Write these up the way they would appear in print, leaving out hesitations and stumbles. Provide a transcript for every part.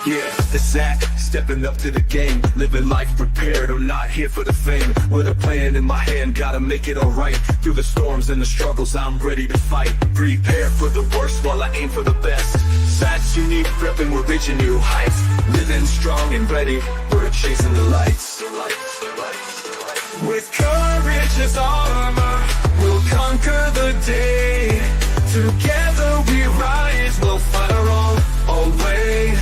Yeah, it's Zach, stepping up to the game, living life prepared, I'm not here for the fame. With a plan in my hand, gotta make it alright. Through the storms and the struggles, I'm ready to fight. Prepare for the worst while I aim for the best. Zach's unique prepping, we're reaching new heights. Living strong and ready, we're chasing the lights. With courage as armor, we'll conquer the day. Together we rise, we'll fight our own way.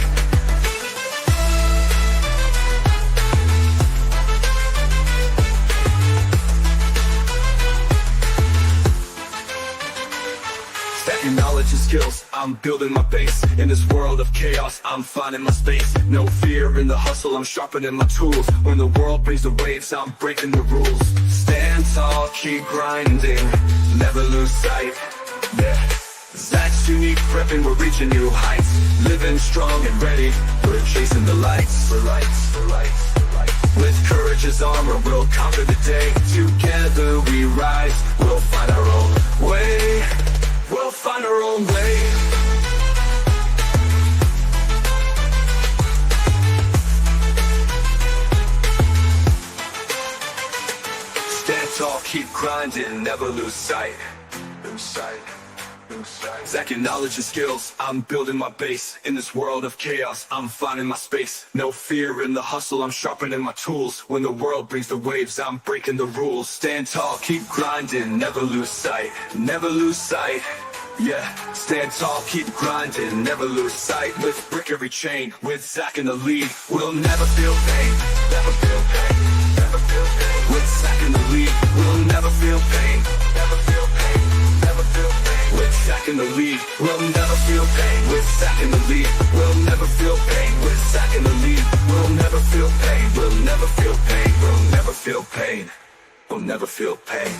Stacking knowledge and skills, I'm building my base. In this world of chaos, I'm finding my space. No fear in the hustle, I'm sharpening my tools. When the world brings the waves, I'm breaking the rules. Stand tall, keep grinding, never lose sight. Yeah, Zach's unique prepping, we're reaching new heights. Living strong and ready, we're chasing the lights. With courage as armor, we'll conquer the day. Together we rise, we'll find our own way. We'll find our own way. Stand tall, keep grinding, never lose sight. Zach in knowledge and skills, I'm building my base. In this world of chaos, I'm finding my space. No fear in the hustle, I'm sharpening my tools. When the world brings the waves, I'm breaking the rules. Stand tall, keep grinding, never lose sight. Never lose sight. Yeah, stand tall, keep grinding, never lose sight. Lift brick every chain, with Zach in the lead. We'll never feel pain, never feel pain, never feel pain. With Zach in the lead, we'll never feel pain, never feel pain, never feel pain. With Zach in the lead, we'll never feel pain. With Zach in the lead, we'll never feel pain. With Zach in the lead, we'll never feel pain. We'll never feel pain, we'll never feel pain. We'll never feel pain.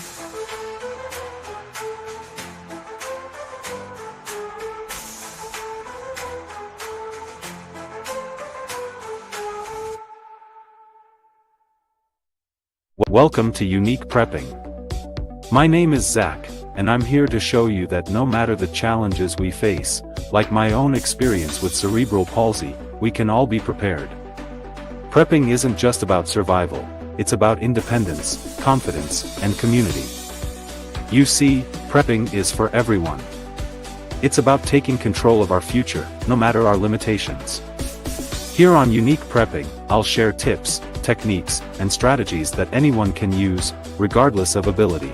Welcome to Unique Prepping. My name is Zach, and I'm here to show you that no matter the challenges we face, like my own experience with cerebral palsy, we can all be prepared. Prepping isn't just about survival, it's about independence, confidence, and community. You see, prepping is for everyone. It's about taking control of our future, no matter our limitations. Here on Unique Prepping, I'll share tips, techniques, and strategies that anyone can use, regardless of ability.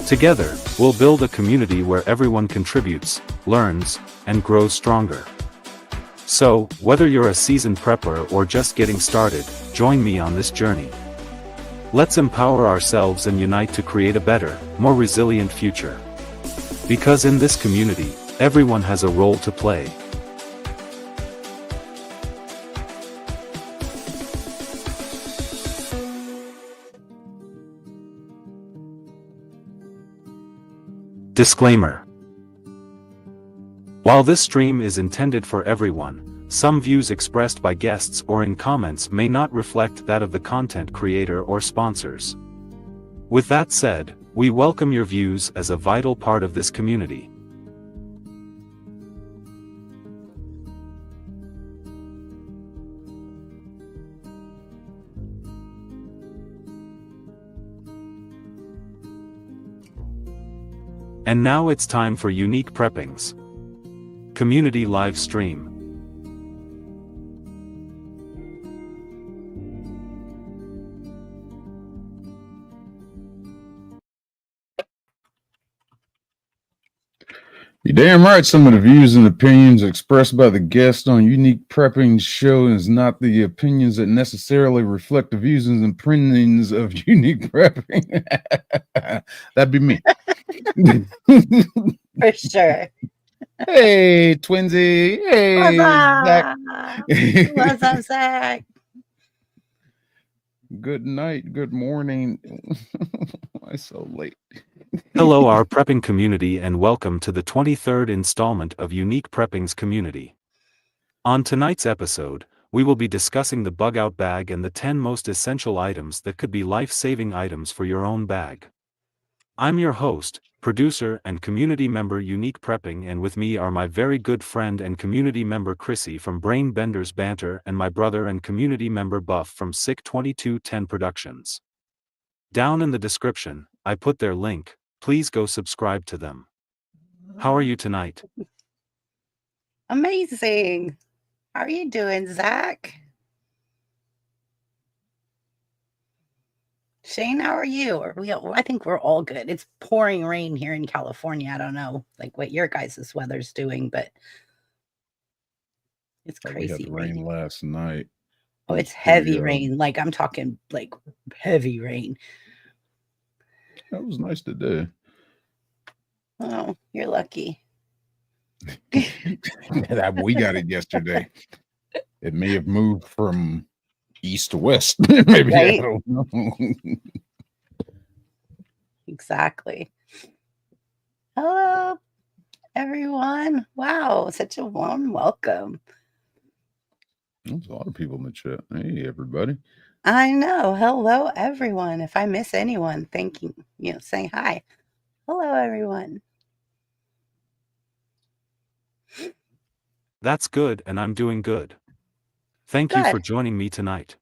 Together, we'll build a community where everyone contributes, learns, and grows stronger. So, whether you're a seasoned prepper or just getting started, join me on this journey. Let's empower ourselves and unite to create a better, more resilient future. Because in this community, everyone has a role to play. Disclaimer. While this stream is intended for everyone, some views expressed by guests or in comments may not reflect that of the content creator or sponsors. With that said, we welcome your views as a vital part of this community. And now it's time for Unique Preppings Community Live Stream. You're damn right. Some of the views and opinions expressed by the guest on Unique Prepping show is not the opinions that necessarily reflect the views and opinions of Unique Prepping. That'd be me. For sure. Hey, Twinsy. Hey, Zach. What's up, Zach? Good night. Good morning. Why so late? Hello, our prepping community, and welcome to the 23rd installment of Unique Prepping's Community. On tonight's episode, we will be discussing the bug out bag and the 10 most essential items that could be life-saving items for your own bag. I'm your host, producer, and community member Unique Prepping, and with me are my very good friend and community member Chrissy from Brain Benders Banter and my brother and community member Buff from Sick 2210 Productions. Down in the description, I put their link, please go subscribe to them. How are you tonight? Amazing. How are you doing, Zach? Shane, how are you? I think we're all good. It's pouring rain here in California. I don't know like what your guys' weather's doing, but it's We had crazy rain raining. last night. Oh, it's pretty, heavy rain. Like I'm talking like heavy rain. That was nice today. Oh, you're lucky. We got it yesterday. It may have moved from east to west. Maybe Right? I don't know. Exactly. Hello, everyone. Wow, such a warm welcome. There's a lot of people in the chat. Hey, everybody. I know. Hello, everyone. If I miss anyone, thank you. Saying hi. Hello, everyone. That's good, and I'm doing good. Thank you for Good. joining me tonight.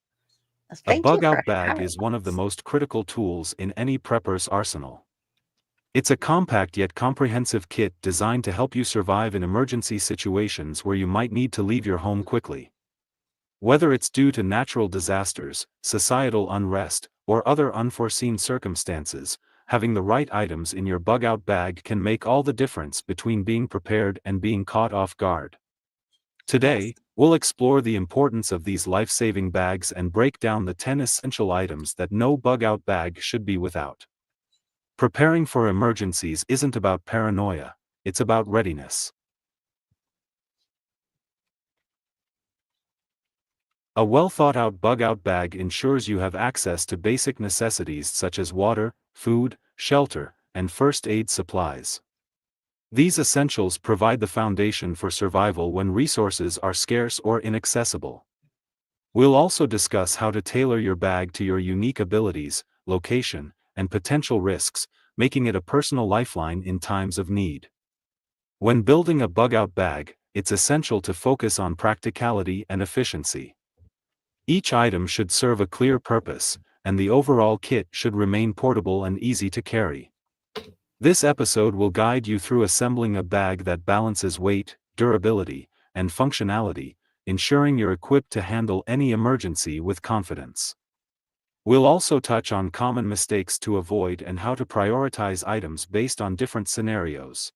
A Thank you bug out for bag having is one of the us. most critical tools in any prepper's arsenal. It's a compact yet comprehensive kit designed to help you survive in emergency situations where you might need to leave your home quickly. Whether it's due to natural disasters, societal unrest, or other unforeseen circumstances, having the right items in your bug out bag can make all the difference between being prepared and being caught off guard. Today, Yes. we'll explore the importance of these life-saving bags and break down the 10 essential items that no bug-out bag should be without. Preparing for emergencies isn't about paranoia, it's about readiness. A well-thought-out bug-out bag ensures you have access to basic necessities such as water, food, shelter, and first aid supplies. These essentials provide the foundation for survival when resources are scarce or inaccessible. We'll also discuss how to tailor your bag to your unique abilities, location, and potential risks, making it a personal lifeline in times of need. When building a bug-out bag, it's essential to focus on practicality and efficiency. Each item should serve a clear purpose, and the overall kit should remain portable and easy to carry. This episode will guide you through assembling a bag that balances weight, durability, and functionality, ensuring you're equipped to handle any emergency with confidence. We'll also touch on common mistakes to avoid and how to prioritize items based on different scenarios.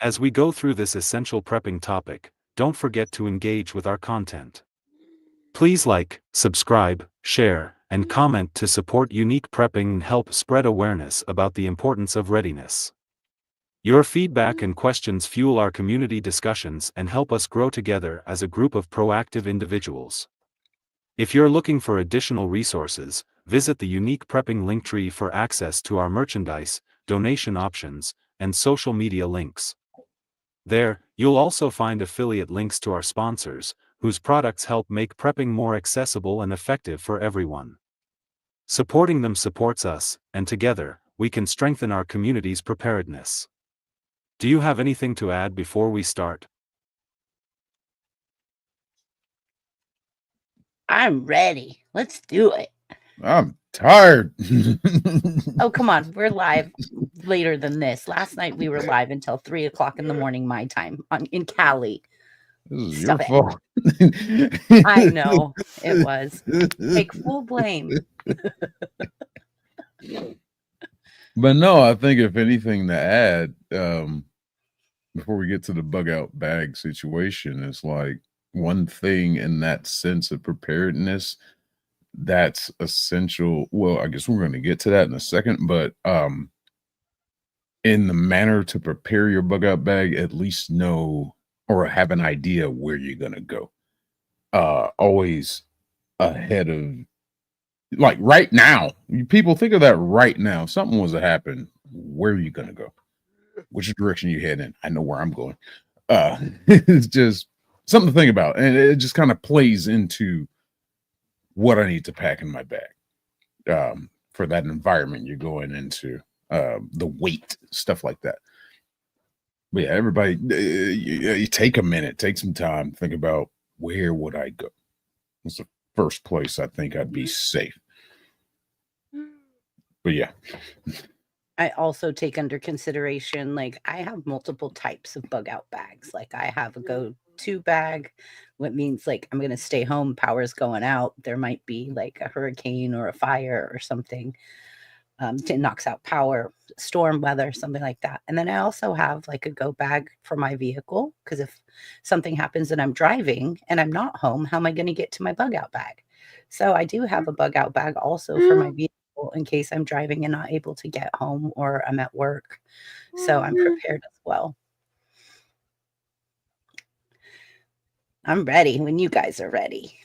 As we go through this essential prepping topic, don't forget to engage with our content. Please like, subscribe, share, and comment to support Unique Prepping and help spread awareness about the importance of readiness. Your feedback and questions fuel our community discussions and help us grow together as a group of proactive individuals. If you're looking for additional resources, visit the Unique Prepping Linktree for access to our merchandise, donation options, and social media links. There, you'll also find affiliate links to our sponsors, whose products help make prepping more accessible and effective for everyone. Supporting them supports us, and together, we can strengthen our community's preparedness. Do you have anything to add before we start? I'm ready. Let's do it. I'm tired. Oh, come on. We're live later than this. Last night we were live until 3 o'clock in the morning, my time, in Cali. This is Stop your it. fault. I know it was. Take full blame. But no, I think if anything to add, before we get to the bug out bag situation, is like one thing in that sense of preparedness that's essential. Well, I guess we're going to get to that in a second, but in the manner to prepare your bug out bag, at least know or have an idea where you're going to go. Always ahead of, like, right now. People think of that right now. If something was to happen, where are you going to go? Which direction you head in? I know where I'm going. It's just something to think about, and it just kind of plays into what I need to pack in my bag for that environment you're going into, the weight, stuff like that. But yeah, everybody, you take a minute, take some time, think about where would I go. What's the first place I think I'd be safe? But yeah. I also take under consideration, like, I have multiple types of bug out bags. Like, I have a go-to bag, what means like I'm gonna stay home, power's going out. There might be like a hurricane or a fire or something. It knocks out power, storm weather, something like that. And then I also have like a go bag for my vehicle because if something happens and I'm driving and I'm not home, how am I going to get to my bug out bag? So I do have a bug out bag also for my vehicle in case I'm driving and not able to get home or I'm at work. So I'm prepared as well. I'm ready when you guys are ready.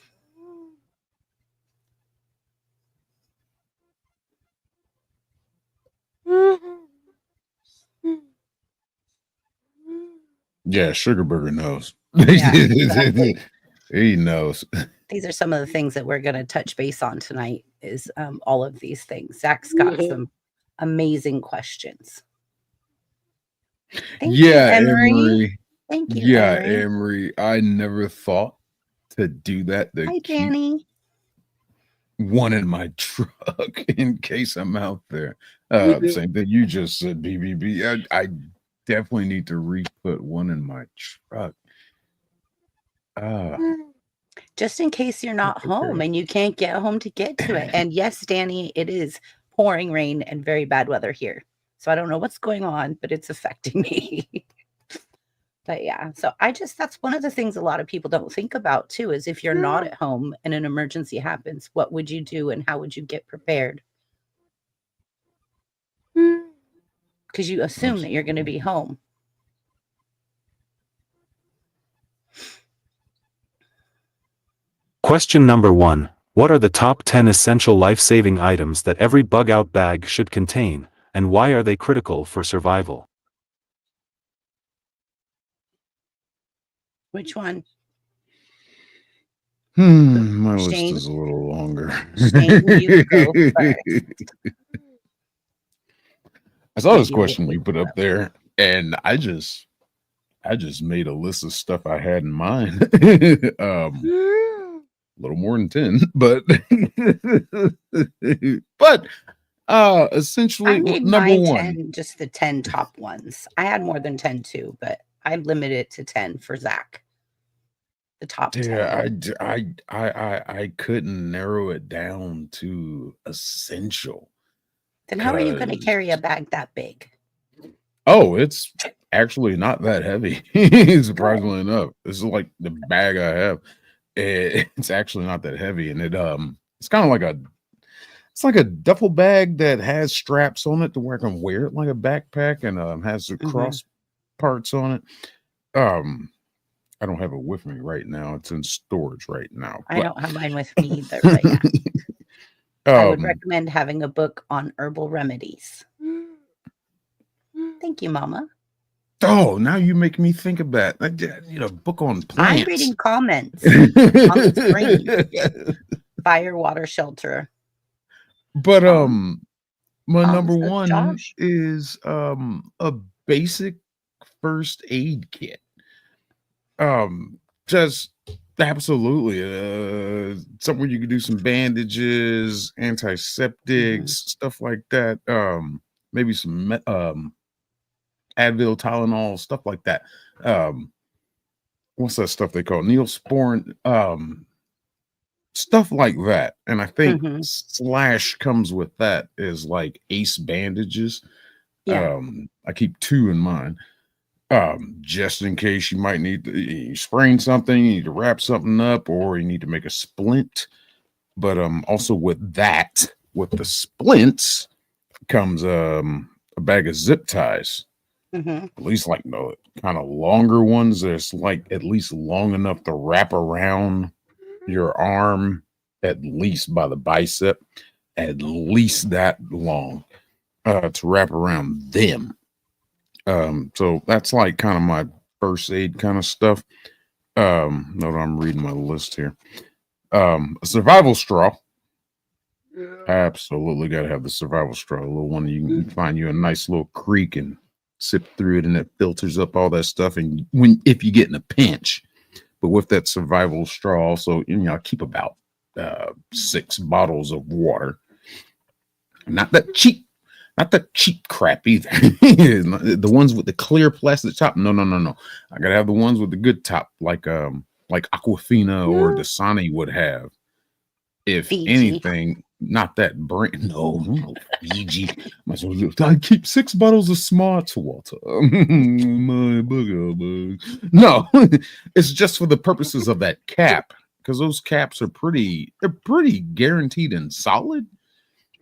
Yeah, Sugar Burger knows. Yeah, exactly. He knows. These are some of the things that we're going to touch base on tonight is all of these things. Zach's got some amazing questions. Thank you, Emery. Thank you, Yeah, Emery. Emery. I never thought to do that. To Hi, keep Danny. one in my truck in case I'm out there. Same thing you just said, BBB. I definitely need to re-put one in my truck. Just in case you're not home and you can't get home to get to it. And yes, Danny, it is pouring rain and very bad weather here. So I don't know what's going on, but it's affecting me. But yeah, so that's one of the things a lot of people don't think about too, is if you're not at home and an emergency happens, what would you do and how would you get prepared? Because you assume that you're going to be home. Question number 1. What are the top 10 essential life-saving items that every bug-out bag should contain, and why are they critical for survival? Which one? My list Shane? is a little longer. Shane, you go first. I saw this question you put up there, and I just made a list of stuff I had in mind. A little more than 10, but essentially I made number mine 1. 10, just the 10 top ones. I had more than 10 too, but I limited it to 10 for Zach. The top 10. Yeah, I couldn't narrow it down to essential. Then how are you going to carry a bag that big? Oh, it's actually not that heavy. Surprisingly enough, this is like the bag I have. It's actually not that heavy, and it's kind of like a duffel bag that has straps on it to where I can wear it like a backpack, and has the cross parts on it. I don't have it with me right now. It's in storage right now. I don't have mine with me either. But yeah. I would recommend having a book on herbal remedies. Thank you, Mama. Oh, now you make me think of that. I need a book on plants. I'm reading comments on the screen. Fire, water, shelter. But my number 1 is a basic first aid kit. Just absolutely somewhere you can do some bandages, antiseptics, stuff like that. Maybe some Advil, Tylenol, stuff like that. What's that stuff they call Neosporin? Stuff like that. And I think Slash comes with that is like Ace bandages. Yeah. I keep 2 in mind. Just in case you might need you sprain something, you need to wrap something up, or you need to make a splint. But also with the splints comes a bag of zip ties. At least like the kind of longer ones. There's like at least long enough to wrap around your arm, at least by the bicep, at least that long to wrap around them. So that's like kind of my first aid kind of stuff. No, I'm reading my list here. A survival straw. Absolutely got to have the survival straw. A little one you can find you a nice little creek and sip through it, and it filters up all that stuff. And if you get in a pinch, but with that survival straw, also, I keep about 6 bottles of water. Not that cheap crap either. The ones with the clear plastic top. No. I gotta have the ones with the good top, like Aquafina or Dasani would have. If Fiji. anything, not that brand. No, Fiji. I keep 6 bottles of Smart Water. My bug. No, it's just for the purposes of that cap, because those caps are pretty guaranteed and solid.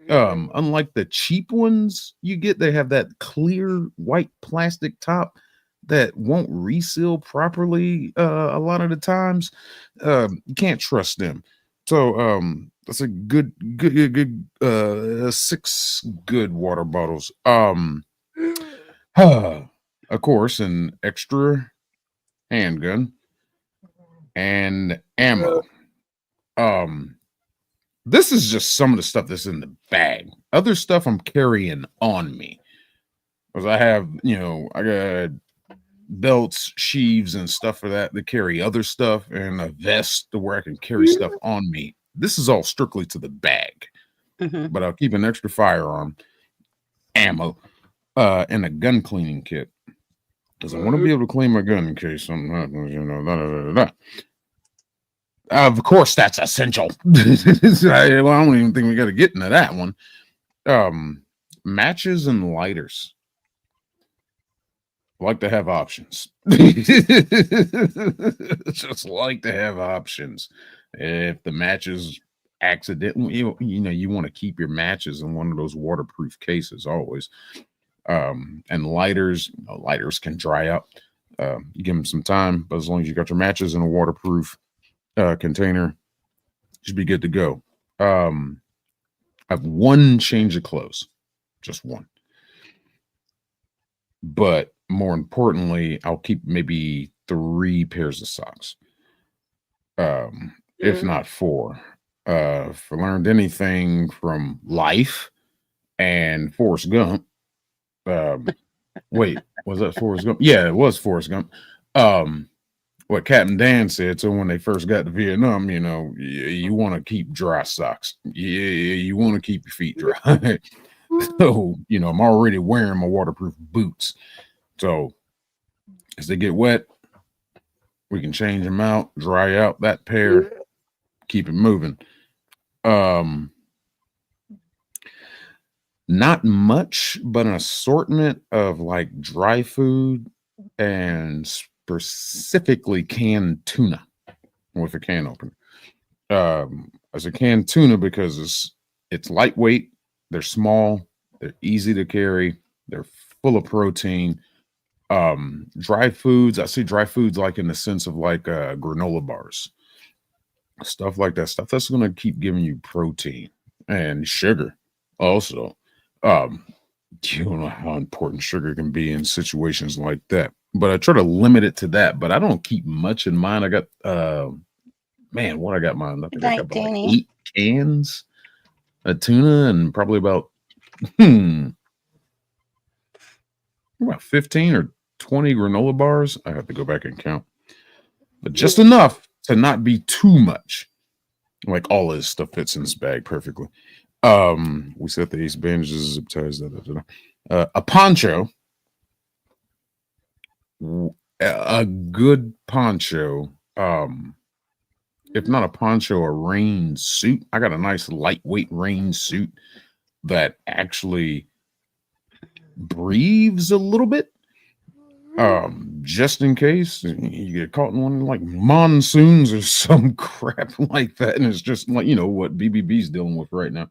Unlike the cheap ones you get, they have that clear white plastic top that won't reseal properly a lot of the times. You can't trust them. So that's a good 6 good water bottles. Of course, an extra handgun and ammo. This is just some of the stuff that's in the bag. Other stuff I'm carrying on me. Because I have, I got belts, sheaves, and stuff for that to carry other stuff, and a vest to where I can carry stuff on me. This is all strictly to the bag. Mm-hmm. But I'll keep an extra firearm, ammo, and a gun cleaning kit. Because I want to be able to clean my gun in case something happens, Of course, that's essential. I don't even think we got to get into that one. Matches and lighters. Like to have options. Just like to have options. If the matches accidentally, you want to keep your matches in one of those waterproof cases always. And lighters can dry out. You give them some time, but as long as you got your matches in a waterproof container, should be good to go. I have 1 change of clothes, just 1. But more importantly, I'll keep maybe 3 pairs of socks, if not 4. If I learned anything from life and Forrest Gump, wait, was that Forrest Gump? Yeah, it was Forrest Gump. What Captain Dan said. So when they first got to Vietnam, you want to keep dry socks. Yeah, you want to keep your feet dry. So, I'm already wearing my waterproof boots. So as they get wet, we can change them out, dry out that pair, keep it moving. Not much, but an assortment of like dry food and specifically canned tuna with a can opener. As a canned tuna because it's lightweight, they're small, they're easy to carry, they're full of protein. Dry foods, I see dry foods like in the sense of like granola bars, stuff like that, stuff that's going to keep giving you protein and sugar also. You don't know how important sugar can be in situations like that, but I try to limit it to that. But I don't keep much in mind. I got what I got mine. I think I got about like 8 cans of tuna and probably about 15 or 20 granola bars. I have to go back and count, but just enough to not be too much. Like all this stuff fits in this bag perfectly. We set the ace bandages, zip ties, a poncho, a good poncho. If not a poncho, a rain suit. I got a nice lightweight rain suit that actually breathes a little bit. Just in case you get caught in one like monsoons or some crap like that, and it's just like what BBB's dealing with right now.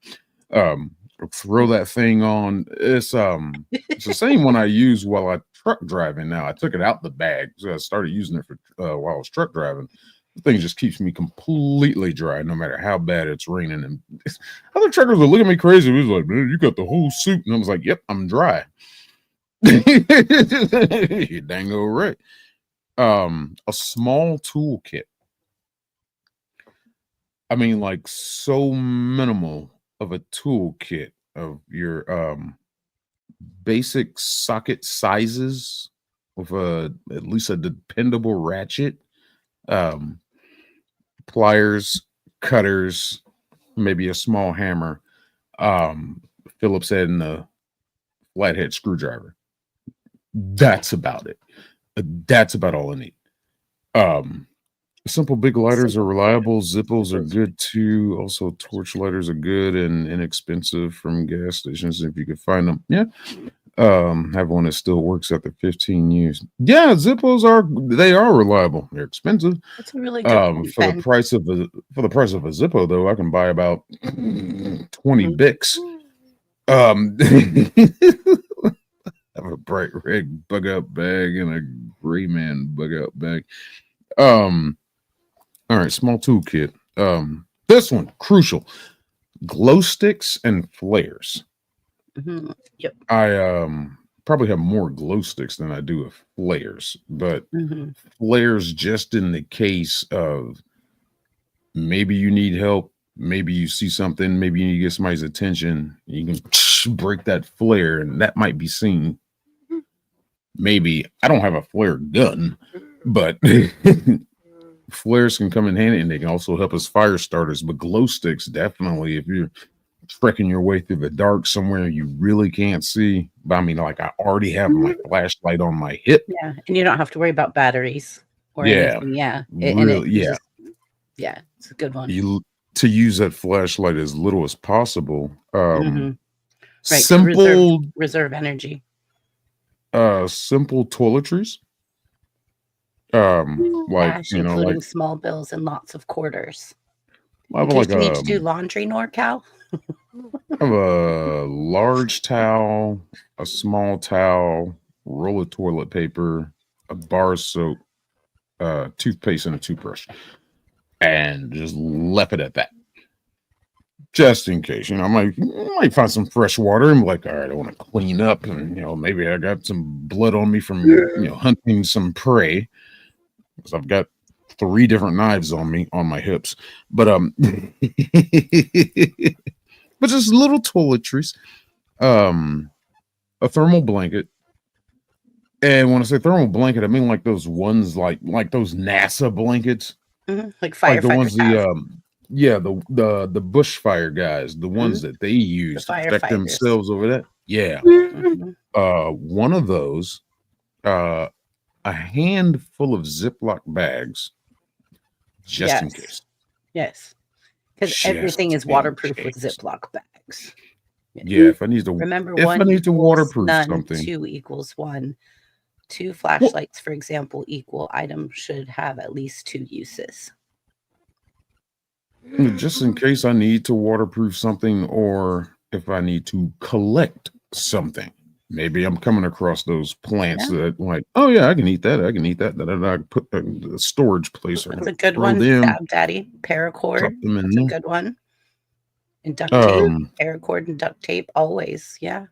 Throw that thing on. It's the same one I use while I truck driving. Now I took it out the bag, so I started using it for while I was truck driving. The thing just keeps me completely dry, no matter how bad it's raining. And other truckers would look at me crazy. He was like, "Man, you got the whole suit," and I was like, "Yep, I'm dry." You're dang all right. A small toolkit. I mean, like so minimal of a toolkit of your basic socket sizes with at least a dependable ratchet, um, pliers, cutters, maybe a small hammer, Phillips head, and a flathead screwdriver. That's about it. That's about all I need. Simple big lighters are reliable. Zippos are good too. Also, torch lighters are good and inexpensive from gas stations if you can find them. Yeah. Have one that still works after 15 years. Yeah, Zippos are reliable. They're expensive. That's a really good point, For the Ben. price of a Zippo though, I can buy about 20 Bics. I have a bright red bug out bag and a gray man bug out bag. All right, small toolkit. This one, crucial. Glow sticks and flares. Mm-hmm. Yep. I probably have more glow sticks than I do of flares, but flares just in the case of maybe you need help, maybe you see something, maybe you need to get somebody's attention. You can break that flare, and that might be seen. Maybe I don't have a flare gun, but flares can come in handy, and they can also help as fire starters. But glow sticks, definitely, if you're trekking your way through the dark somewhere you really can't see. But I mean, like, I already have my flashlight on my hip. Yeah, and you don't have to worry about batteries or anything. Yeah, yeah, it's a good one. To use that flashlight as little as possible. Right, simple reserve energy. Simple toiletries. Like, you know, including like small bills and lots of quarters. I have In case like you need to do laundry, NorCal. I have a large towel, a small towel, roll of toilet paper, a bar of soap, toothpaste, and a toothbrush, and just left it at that. Just in case, you know, I might find some fresh water and be like, all right, I want to clean up, and you know, maybe I got some blood on me from hunting some prey, because I've got 3 different knives on me on my hips, but but just little toiletries, a thermal blanket. And when I say thermal blanket, I mean like those ones like those NASA blankets, like firefighters. Like the ones the bushfire guys, the ones that they use to protect themselves over that. Yeah. One of those, a handful of Ziploc bags, just in case. Yes. Because everything is waterproof with Ziploc bags. Yeah, if I need to waterproof something. 2 equals 1. 2 flashlights, for example, equal item should have at least 2 uses. Just in case I need to waterproof something, or if I need to collect something. Maybe I'm coming across those plants that like, oh yeah, I can eat that. I can eat that. That I put the storage place. That's a good one. Daddy, paracord. That's a good one. And duct tape, paracord and duct tape always. Yeah.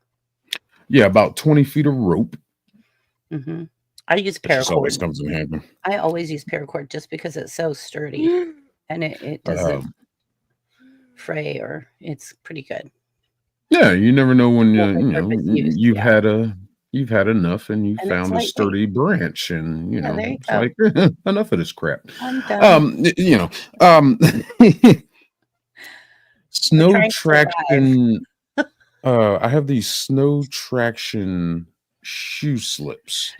Yeah, about 20 feet of rope. I use paracord. Always comes in handy. I always use paracord just because it's so sturdy and it doesn't fray, or it's pretty good. Yeah, you never know when you've had enough and you found a sturdy branch, and you know it's like enough of this crap. Snow traction. I have these snow traction shoe slips.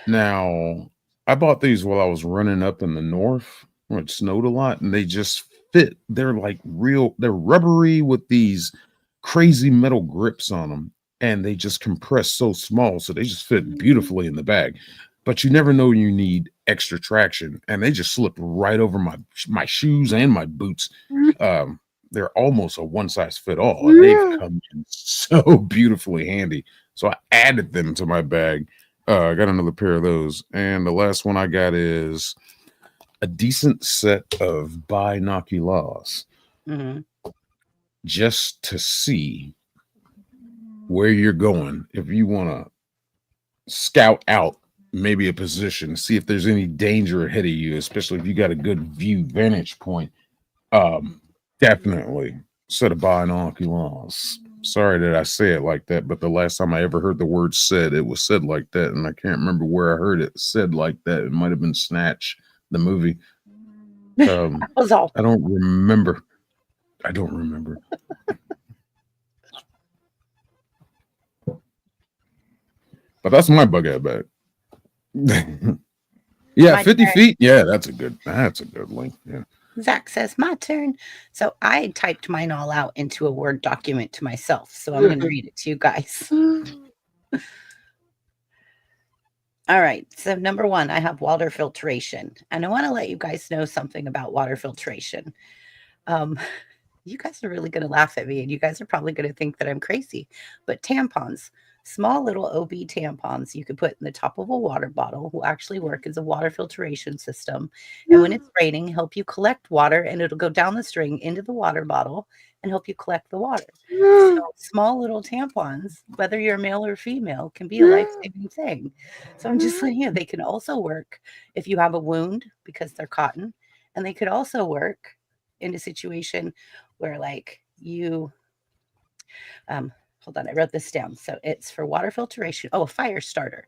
Now, I bought these while I was running up in the north where it snowed a lot, and they just fit. They're like they're rubbery with these crazy metal grips on them, and they just compress so small, so they just fit beautifully in the bag. But you never know you need extra traction, and they just slip right over my shoes and my boots. They're almost a one size fit all, and they've come in so beautifully handy. So I added them to my bag. I got another pair of those, and the last one I got is a decent set of binoculars. Just to see where you're going. If you want to scout out, maybe a position, see if there's any danger ahead of you, especially if you got a good vantage point. Definitely set of binoculars. Sorry that I say it like that, but the last time I ever heard the word said, it was said like that, and I can't remember where I heard it said like that. It might have been Snatch, the movie. That was all. I don't remember. I don't remember. But that's my bug out bag. Yeah, My 50 turn. feet. Yeah, that's a good length. Yeah. Zach says, my turn. So I typed mine all out into a Word document to myself. So I'm going to read it to you guys. All right. So number 1, I have water filtration. And I want to let you guys know something about water filtration. You guys are really going to laugh at me, and you guys are probably going to think that I'm crazy. But tampons, small little OB tampons you could put in the top of a water bottle will actually work as a water filtration system. And when it's raining, help you collect water, and it'll go down the string into the water bottle and help you collect the water. So small little tampons, whether you're male or female, can be a life-saving thing. So I'm just letting you know, they can also work if you have a wound because they're cotton, and they could also work in a situation where like you hold on, I wrote this down. So it's for water filtration. Oh, a fire starter.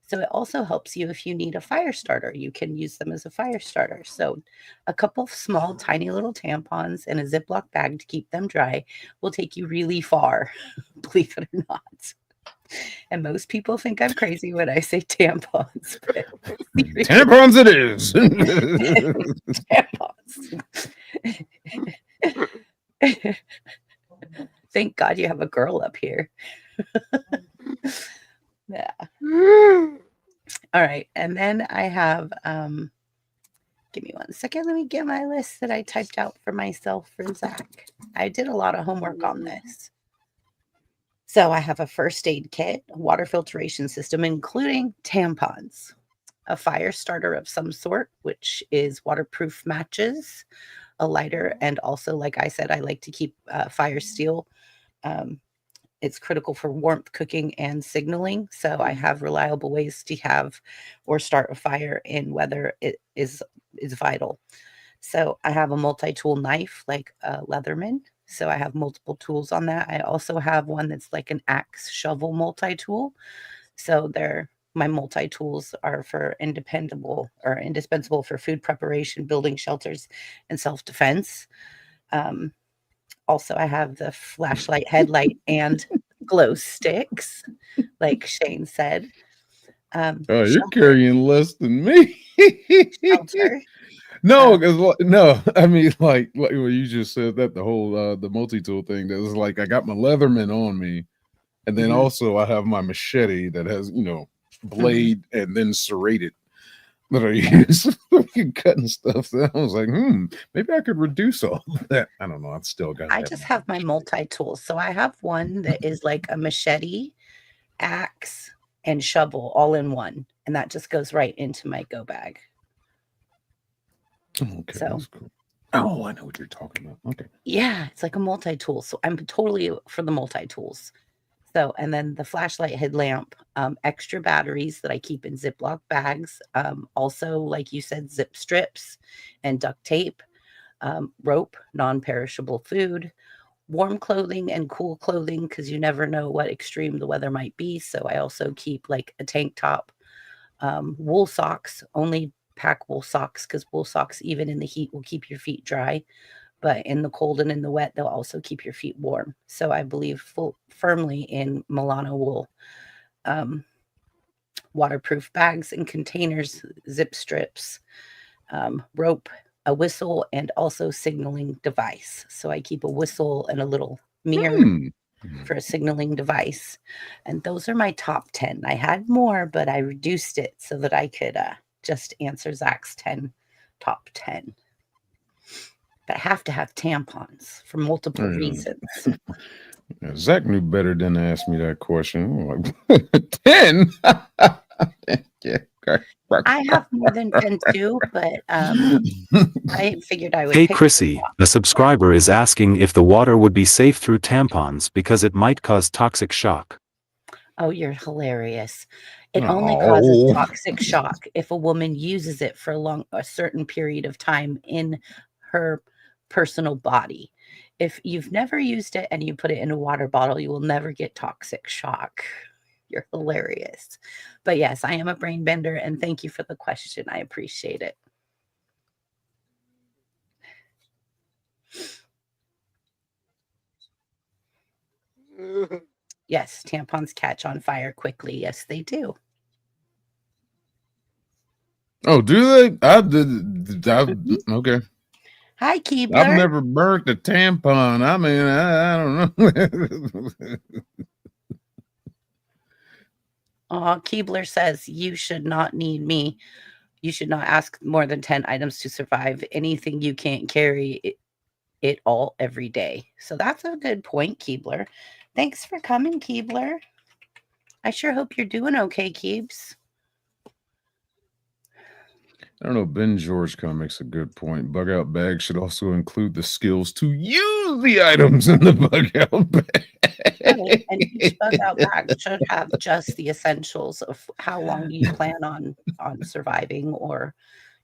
So it also helps you if you need a fire starter. You can use them as a fire starter. So a couple of small, tiny little tampons in a Ziploc bag to keep them dry will take you really far, believe it or not. And most people think I'm crazy when I say tampons. Tampons it is. Tampons. Thank God you have a girl up here. Yeah. All right. And then I have, give me 1 second. Let me get my list that I typed out for myself for Zach. I did a lot of homework on this. So I have a first aid kit, a water filtration system, including tampons, a fire starter of some sort, which is waterproof matches, a lighter, and also, like I said, I like to keep fire steel. It's critical for warmth, cooking, and signaling. So I have reliable ways to have or start a fire in weather it is vital. So I have a multi-tool knife like a Leatherman. So I have multiple tools on that. I also have one that's like an axe shovel multi-tool. So my multi-tools are for indispensable for food preparation, building shelters, and self-defense. Also, I have the flashlight, headlight, and glow sticks, like Shane said. Oh, you're carrying less than me. Shelter. No, no. I mean, like when you just said that, the whole the multi-tool thing. That was like I got my Leatherman on me, and then also I have my machete that has blade and then serrated that I use for cutting stuff. So I was like, maybe I could reduce all of that. I don't know. I've still got. I just have my multi-tools. So I have one that is like a machete, axe, and shovel all in one, and that just goes right into my go bag. Okay, so that's cool. Oh, I know what you're talking about. Okay. Yeah, it's like a multi-tool. So I'm totally for the multi-tools. So, and then the flashlight headlamp, extra batteries that I keep in Ziploc bags. Also, like you said, zip strips and duct tape, rope, non-perishable food, warm clothing and cool clothing, because you never know what extreme the weather might be. So I also keep like a tank top, wool socks, only pack wool socks, because wool socks, even in the heat, will keep your feet dry. But in the cold and in the wet, they'll also keep your feet warm. So I believe firmly in Milano wool. Waterproof bags and containers, zip strips, rope, a whistle, and also signaling device. So I keep a whistle and a little mirror for a signaling device. And those are my top 10. I had more, but I reduced it so that I could just answer Zach's top 10. But I have to have tampons for multiple reasons. Yeah, Zach knew better than to ask me that question. 10? Yeah. I have more than 10 too, but I figured I would. Hey Chrissy, a subscriber is asking if the water would be safe through tampons because it might cause toxic shock. Oh, you're hilarious. It only causes Oh, toxic shock if a woman uses it for a certain period of time in her personal body. If you've never used it and you put it in a water bottle, you will never get toxic shock. You're hilarious. But yes, I am a brain bender, and thank you for the question. I appreciate it. Yes, tampons catch on fire quickly. Yes, they do. oh, do they? Okay. Hi, I've Keebler. never burnt a tampon. I mean, I don't know. Keebler says you should not need me. You should not ask more than 10 items to survive. Anything you can't carry it all every day. So that's a good point, Keebler. Thanks for coming, Keebler. I sure hope you're doing okay, Keebs. I don't know. Ben George kind of makes a good point. Bug out bag should also include the skills to use the items in the bug out bag. Right. And each bug out bag should have just the essentials of how long you plan on surviving, or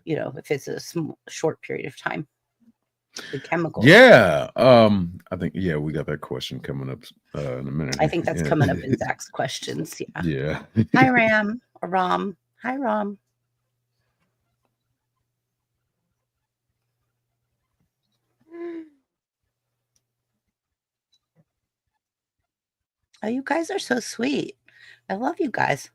if it's a short period of time. The chemicals. Yeah. I think we got that question coming up in a minute. I think that's coming up in Zach's questions. Yeah. Yeah. Hi, Ram. Hi, Ram. Oh, you guys are so sweet. I love you guys.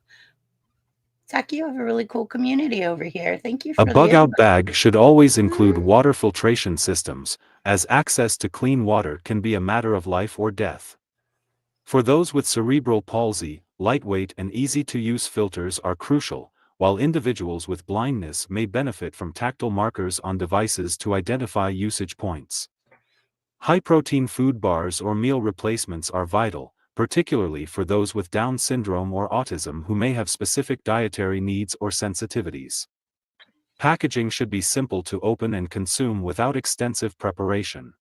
Zach, you have a really cool community over here. Thank you for A bug-out bag should always include water filtration systems, as access to clean water can be a matter of life or death. For those with cerebral palsy, lightweight and easy-to-use filters are crucial, while individuals with blindness may benefit from tactile markers on devices to identify usage points. High-protein food bars or meal replacements are vital, particularly for those with Down syndrome or autism who may have specific dietary needs or sensitivities. Packaging should be simple to open and consume without extensive preparation.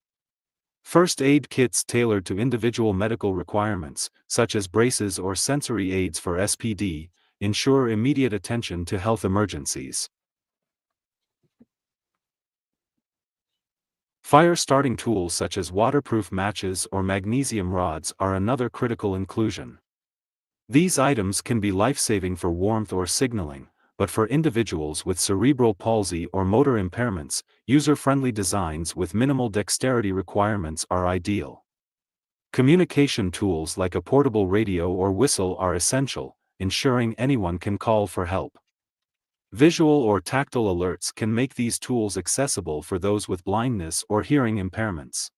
First aid kits tailored to individual medical requirements, such as braces or sensory aids for SPD, ensure immediate attention to health emergencies. Fire-starting tools such as waterproof matches or magnesium rods are another critical inclusion. These items can be life-saving for warmth or signaling, but for individuals with cerebral palsy or motor impairments, user-friendly designs with minimal dexterity requirements are ideal. Communication tools like a portable radio or whistle are essential, ensuring anyone can call for help. Visual or tactile alerts can make these tools accessible for those with blindness or hearing impairments.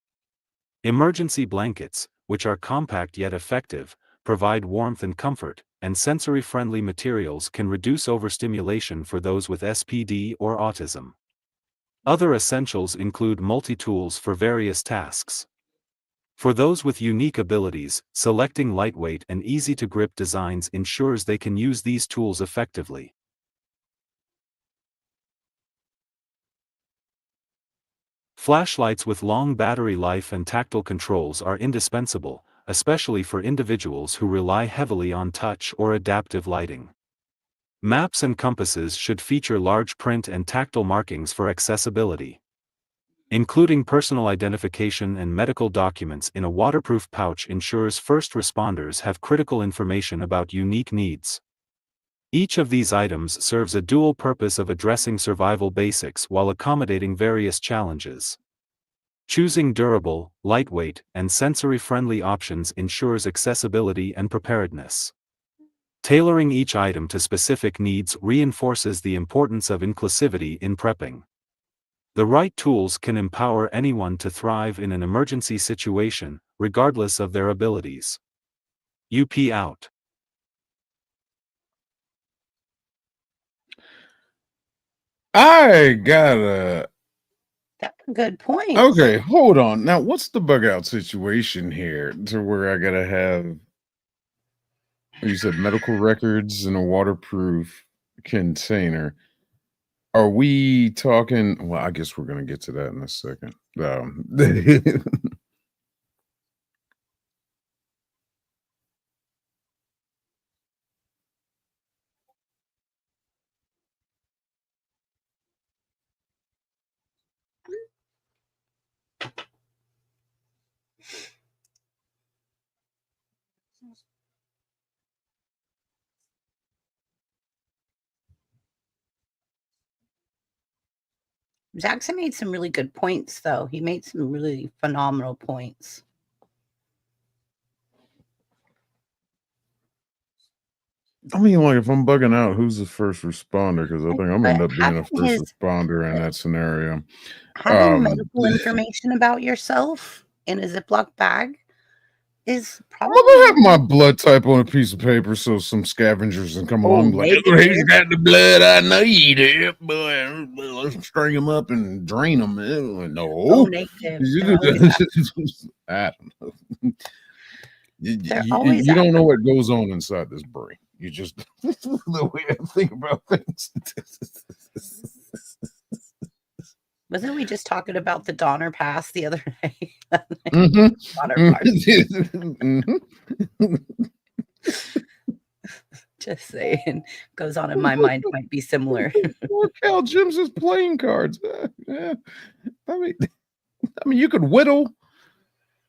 Emergency blankets, which are compact yet effective, provide warmth and comfort, and sensory-friendly materials can reduce overstimulation for those with SPD or autism. Other essentials include multi-tools for various tasks. For those with unique abilities, selecting lightweight and easy-to-grip designs ensures they can use these tools effectively. Flashlights with long battery life and tactile controls are indispensable, especially for individuals who rely heavily on touch or adaptive lighting. Maps and compasses should feature large print and tactile markings for accessibility. Including personal identification and medical documents in a waterproof pouch ensures first responders have critical information about unique needs. Each of these items serves a dual purpose of addressing survival basics while accommodating various challenges. Choosing durable, lightweight, and sensory-friendly options ensures accessibility and preparedness. Tailoring each item to specific needs reinforces the importance of inclusivity in prepping. The right tools can empower anyone to thrive in an emergency situation, regardless of their abilities. UP out. I got That's a good point. Okay, hold on. Now, what's the bug out situation here to where I gotta have, you said medical records in a waterproof container? Are we talking? Well, I guess we're gonna get to that in a second. Jackson made some really good points, though. He made some really phenomenal points. I mean, like, if I'm bugging out, who's the first responder? Because I think I'm gonna end up being a Having first his responder in that scenario. having medical information about yourself in a Ziploc bag is I'm probably gonna have my blood type on a piece of paper so some scavengers can come along and be like, "Oh, he's negative. got the blood I need. Yeah, boy, let's string him up and drain him." No, negative. They're always I don't know. They're always You don't know what goes on inside this brain. You just the way I think about things. Wasn't we just talking about the Donner Pass the other day? Mhm. Donner Pass. Just saying. Goes on in my mind. It might be similar. Poor Cal Jim's playing cards. Yeah. I mean, you could whittle.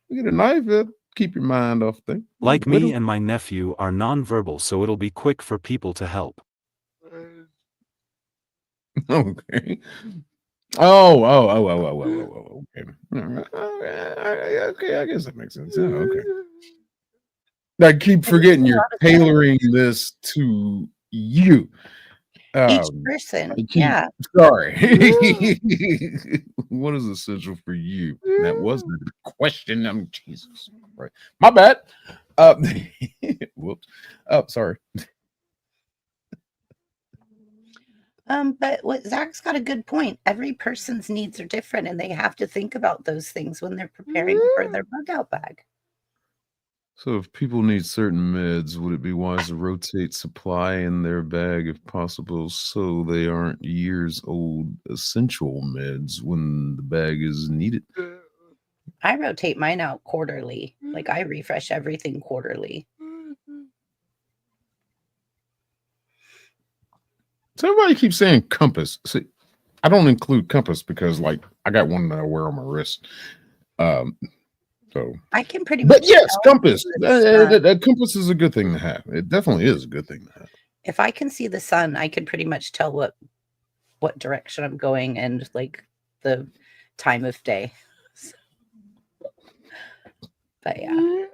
You get a knife. Keep your mind off things. Like me and my nephew are nonverbal, so it'll be quick for people to help. Okay. Oh. Okay. I guess that makes sense. Yeah, okay. I keep forgetting you're tailoring this to you. Each person. Yeah. Sorry. What is essential for you? That was the question. I'm Jesus. Right. My bad. Whoops. Oh, sorry. But what Zach's got a good point. Every person's needs are different, and they have to think about those things when they're preparing for their bug out bag. So if people need certain meds, would it be wise to rotate supply in their bag if possible so they aren't years old essential meds when the bag is needed? I rotate mine out quarterly. Like I refresh everything quarterly. So everybody keeps saying compass. See, I don't include compass because like I got one that I wear on my wrist. So I can pretty much. But yes, compass. That compass is a good thing to have. It definitely is a good thing to have. If I can see the sun, I can pretty much tell what direction I'm going and like the time of day. But yeah.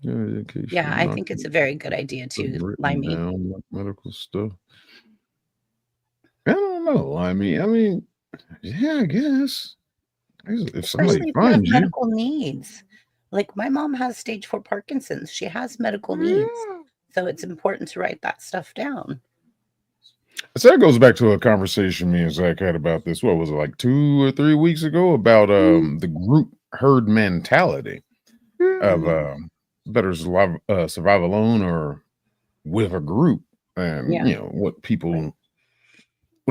Yeah, I think it's a very good idea too, Limey. Medical stuff. I don't know. I mean, yeah, I guess. If somebody finds you, medical needs. Like my mom has stage 4 Parkinson's. She has medical needs. So it's important to write that stuff down. So that goes back to a conversation me and Zach had about this. What was it, like 2 or 3 weeks ago? About the group herd mentality of better survive alone or with a group, and you know what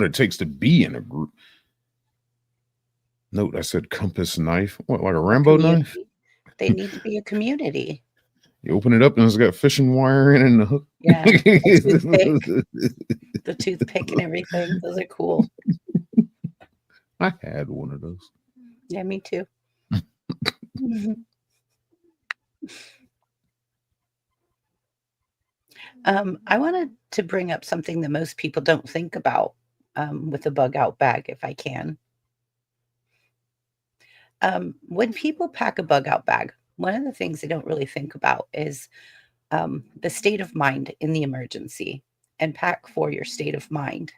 it takes to be in a group. Note, I said compass knife. What, like a Rambo knife? They need to be a community. You open it up and it's got fishing wire in it and a hook. Yeah, the toothpick and everything. Those are cool. I had one of those. Yeah, me too. I wanted to bring up something that most people don't think about with the bug out bag, if I can. When people pack a bug out bag, one of the things they don't really think about is the state of mind in the emergency, and pack for your state of mind.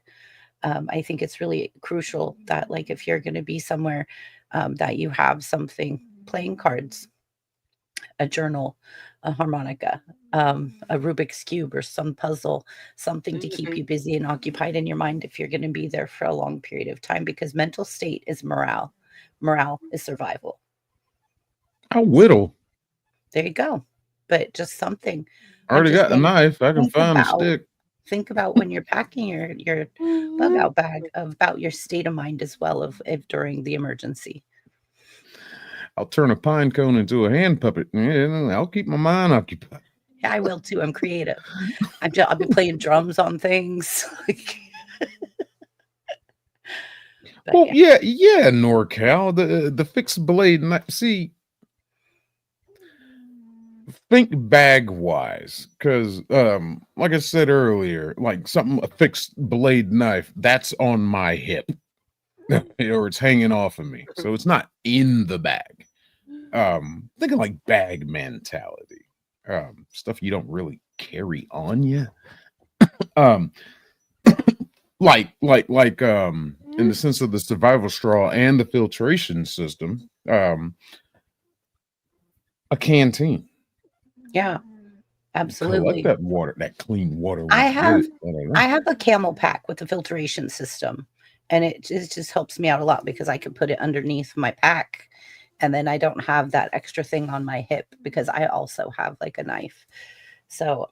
I think it's really crucial that, like, if you're going to be somewhere, that you have something, playing cards, a journal, a harmonica, a Rubik's Cube, or some puzzle, something to keep you busy and occupied in your mind if you're going to be there for a long period of time, because mental state is morale. Morale is survival. I'll whittle. There you go. But just something. I already got a knife. I can find a stick. Think about when you're packing your bug out bag, about your state of mind as well if during the emergency. I'll turn a pine cone into a hand puppet. I'll keep my mind occupied. Yeah, I will too. I'm creative. I'll be playing drums on things. Well, yeah, NorCal, the fixed blade. See, think bag wise, because like I said earlier, like something, a fixed blade knife, that's on my hip. Or it's hanging off of me. So it's not in the bag. Thinking like bag mentality. Stuff you don't really carry on you. Um like in the sense of the survival straw and the filtration system, a canteen. Yeah, Collect absolutely. that water, that clean water. I once you get have it. I don't know. I have a camel pack with a filtration system, and it just helps me out a lot because I can put it underneath my pack, and then I don't have that extra thing on my hip because I also have like a knife. So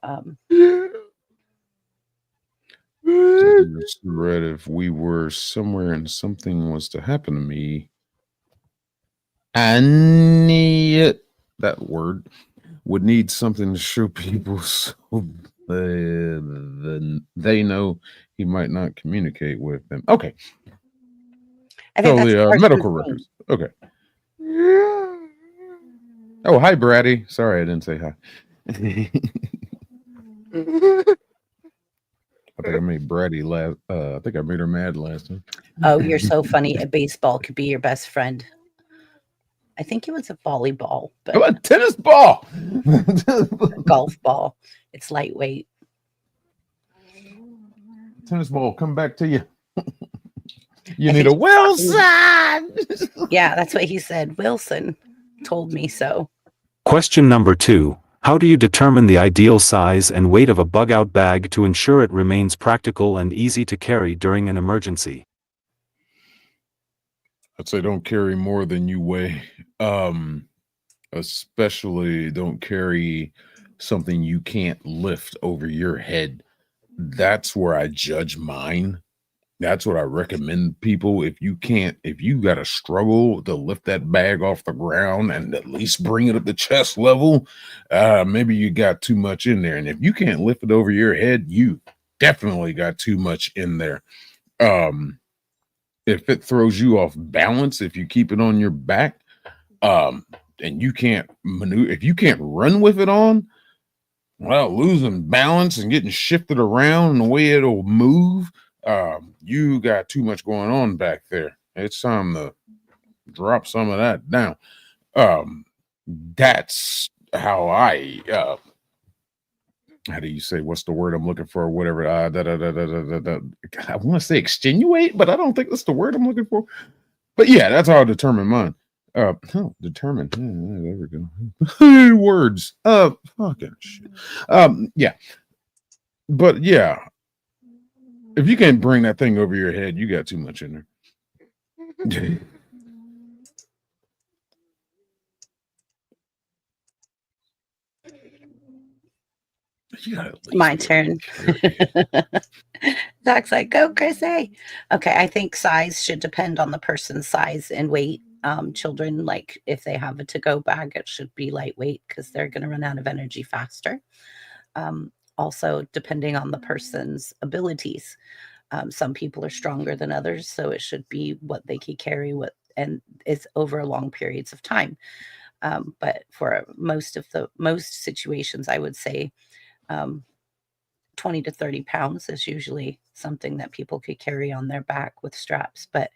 Read if we were somewhere and something was to happen to me, and that word would need something to show people so then they know he might not communicate with them. Okay. I think So that's the part of medical the records. Okay. Oh, hi, Braddy. Sorry, I didn't say hi. I think I made Braddy laugh. I think I made her mad last time. Oh, you're so funny. A baseball could be your best friend. I think it was a volleyball, How but about tennis ball? a golf ball. It's lightweight. Tennis ball, come back to you. You I need think a he's Wilson. Yeah, that's what he said. Wilson told me so. Question number 2. How do you determine the ideal size and weight of a bug-out bag to ensure it remains practical and easy to carry during an emergency? I'd say don't carry more than you weigh. Especially don't carry something you can't lift over your head. That's where I judge mine. That's what I recommend people. If you got to struggle to lift that bag off the ground and at least bring it up to chest level, maybe you got too much in there. And if you can't lift it over your head, you definitely got too much in there. If it throws you off balance, if you keep it on your back, and you can't maneuver, if you can't run with it on, well, losing balance and getting shifted around and the way it'll move, you got too much going on back there. It's time to drop some of that down. That's how how do you say, what's the word I'm looking for, or whatever? I want to say extenuate, but I don't think that's the word I'm looking for. But yeah, that's how I determine mine. Determine. There we go. Words. Fucking shit. Yeah. But yeah, if you can't bring that thing over your head, you got too much in there. My turn. Doc's like, go, Chrissy. Okay, I think size should depend on the person's size and weight. Children, like if they have a to-go bag, it should be lightweight because they're going to run out of energy faster. Also, depending on the person's abilities. Some people are stronger than others, so it should be what they can carry, and it's over long periods of time. But for most situations, I would say 20 to 30 pounds is usually something that people could carry on their back with straps, but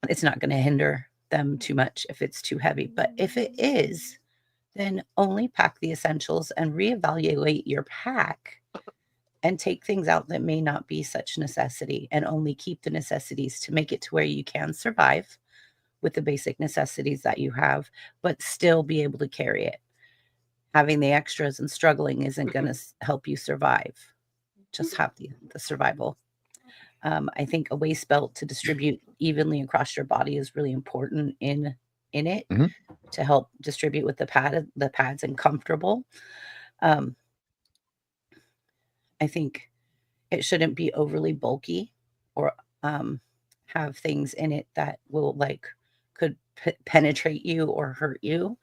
it's not going to hinder them too much if it's too heavy. But if it is, then only pack the essentials and reevaluate your pack and take things out that may not be such necessity, and only keep the necessities to make it to where you can survive with the basic necessities that you have, but still be able to carry it. Having the extras and struggling isn't going to help you survive. Just have the survival. I think a waist belt to distribute evenly across your body is really important in it to help distribute with the pads and comfortable. I think it shouldn't be overly bulky or have things in it that will could penetrate you or hurt you.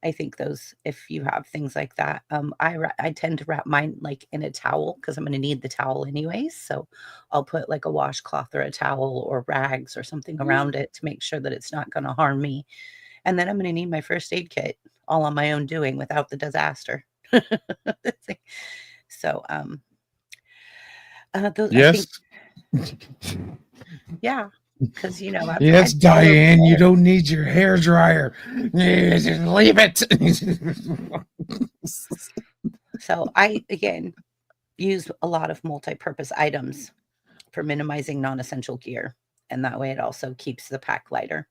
I think if you have things like that, I tend to wrap mine like in a towel because I'm going to need the towel anyways. So I'll put like a washcloth or a towel or rags or something around it to make sure that it's not going to harm me. And then I'm going to need my first aid kit all on my own doing without the disaster. So, those, I think, Yes. yeah, because Yes, I've been all over Diane, you there. don't need your hair dryer. Just leave it. So I again use a lot of multi-purpose items for minimizing non-essential gear, and that way it also keeps the pack lighter.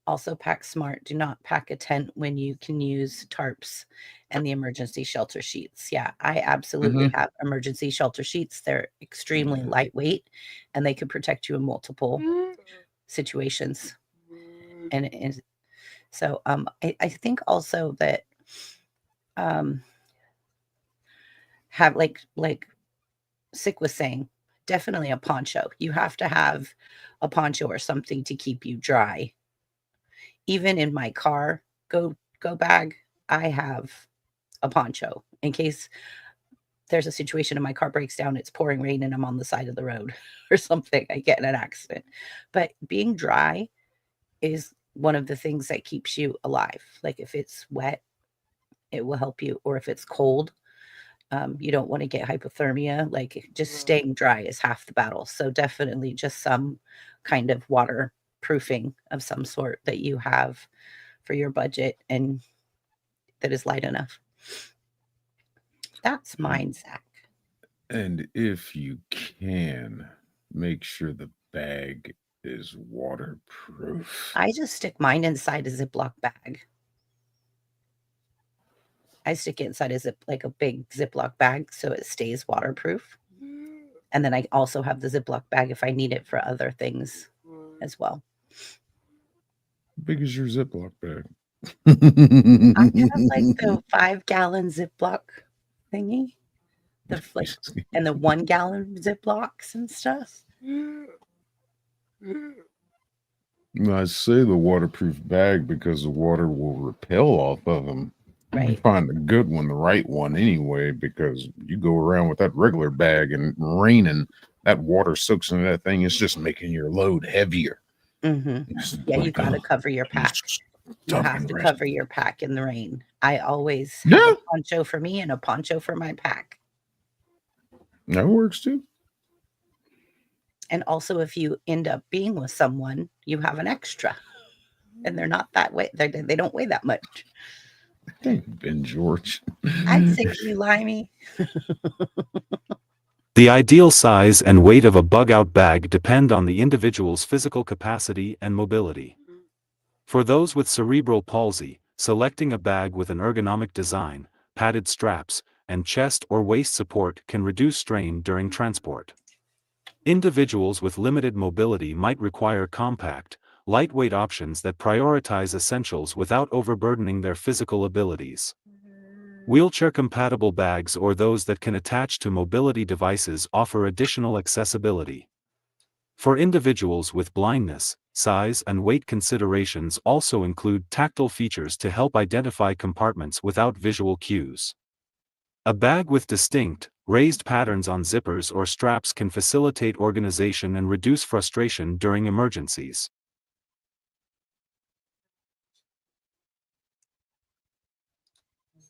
Also pack smart. Do not pack a tent when you can use tarps and the emergency shelter sheets. Yeah, I absolutely have emergency shelter sheets. They're extremely lightweight and they can protect you in multiple situations. And so I think also that have like Sick was saying, definitely a poncho. You have to have a poncho or something to keep you dry. Even in my car go bag, I have a poncho in case there's a situation and my car breaks down, it's pouring rain and I'm on the side of the road or something, I get in an accident. But being dry is one of the things that keeps you alive. Like if it's wet, it will help you, or if it's cold, you don't want to get hypothermia. Like just staying dry is half the battle. So definitely just some kind of waterproofing of some sort that you have for your budget and that is light enough. That's mine, Zach. And if you can, make sure the bag is waterproof. I just stick mine inside a Ziploc bag. I stick it inside like a big Ziploc bag so it stays waterproof. And then I also have the Ziploc bag if I need it for other things as well. How big is your Ziploc bag? I have like the 5-gallon Ziploc thingy, and the 1-gallon Ziplocs and stuff. I say the waterproof bag because the water will repel off of them. Right. You find a good one, the right one anyway, because you go around with that regular bag and raining, that water soaks into that thing. It's just making your load heavier. Mm-hmm. Yeah, you got to cover your pack. You have to cover your pack in the rain. I always have a poncho for me and a poncho for my pack. That works too. And also, if you end up being with someone, you have an extra, and they're not that way. They don't weigh that much. Ben George. I'd say you, Limey. The ideal size and weight of a bug-out bag depend on the individual's physical capacity and mobility. For those with cerebral palsy, selecting a bag with an ergonomic design, padded straps, and chest or waist support can reduce strain during transport. Individuals with limited mobility might require compact, lightweight options that prioritize essentials without overburdening their physical abilities. Wheelchair-compatible bags or those that can attach to mobility devices offer additional accessibility. For individuals with blindness, size and weight considerations also include tactile features to help identify compartments without visual cues. A bag with distinct, raised patterns on zippers or straps can facilitate organization and reduce frustration during emergencies.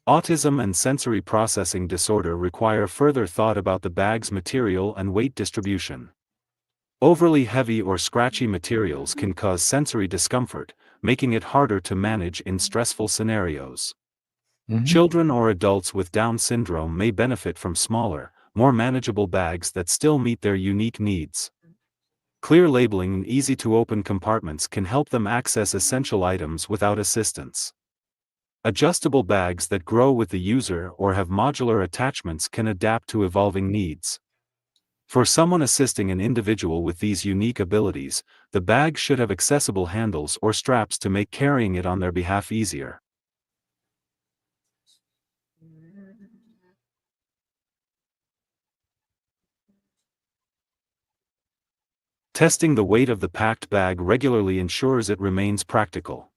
Autism and sensory processing disorder require further thought about the bag's material and weight distribution. Overly heavy or scratchy materials can cause sensory discomfort, making it harder to manage in stressful scenarios. Children or adults with Down syndrome may benefit from smaller, more manageable bags that still meet their unique needs. Clear labeling and easy-to-open compartments can help them access essential items without assistance. Adjustable bags that grow with the user or have modular attachments can adapt to evolving needs. For someone assisting an individual with these unique abilities, the bag should have accessible handles or straps to make carrying it on their behalf easier. Testing the weight of the packed bag regularly ensures it remains practical.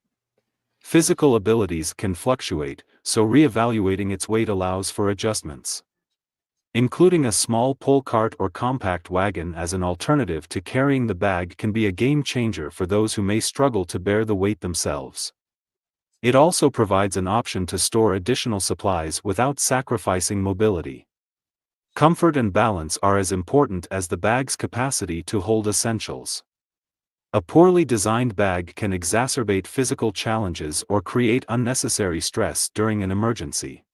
Physical abilities can fluctuate, so re-evaluating its weight allows for adjustments. Including a small pull cart or compact wagon as an alternative to carrying the bag can be a game changer for those who may struggle to bear the weight themselves. It also provides an option to store additional supplies without sacrificing mobility. Comfort and balance are as important as the bag's capacity to hold essentials. A poorly designed bag can exacerbate physical challenges or create unnecessary stress during an emergency.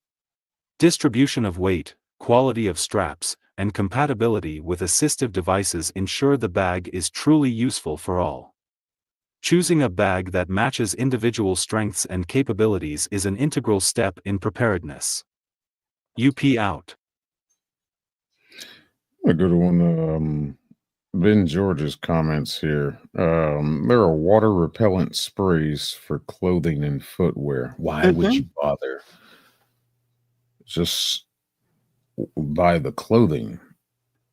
Distribution of weight, quality of straps, and compatibility with assistive devices ensure the bag is truly useful for all. Choosing a bag that matches individual strengths and capabilities is an integral step in preparedness. UP out. I go to one Ben George's comments here. There are water repellent sprays for clothing and footwear. Why would you bother? Just buy the clothing.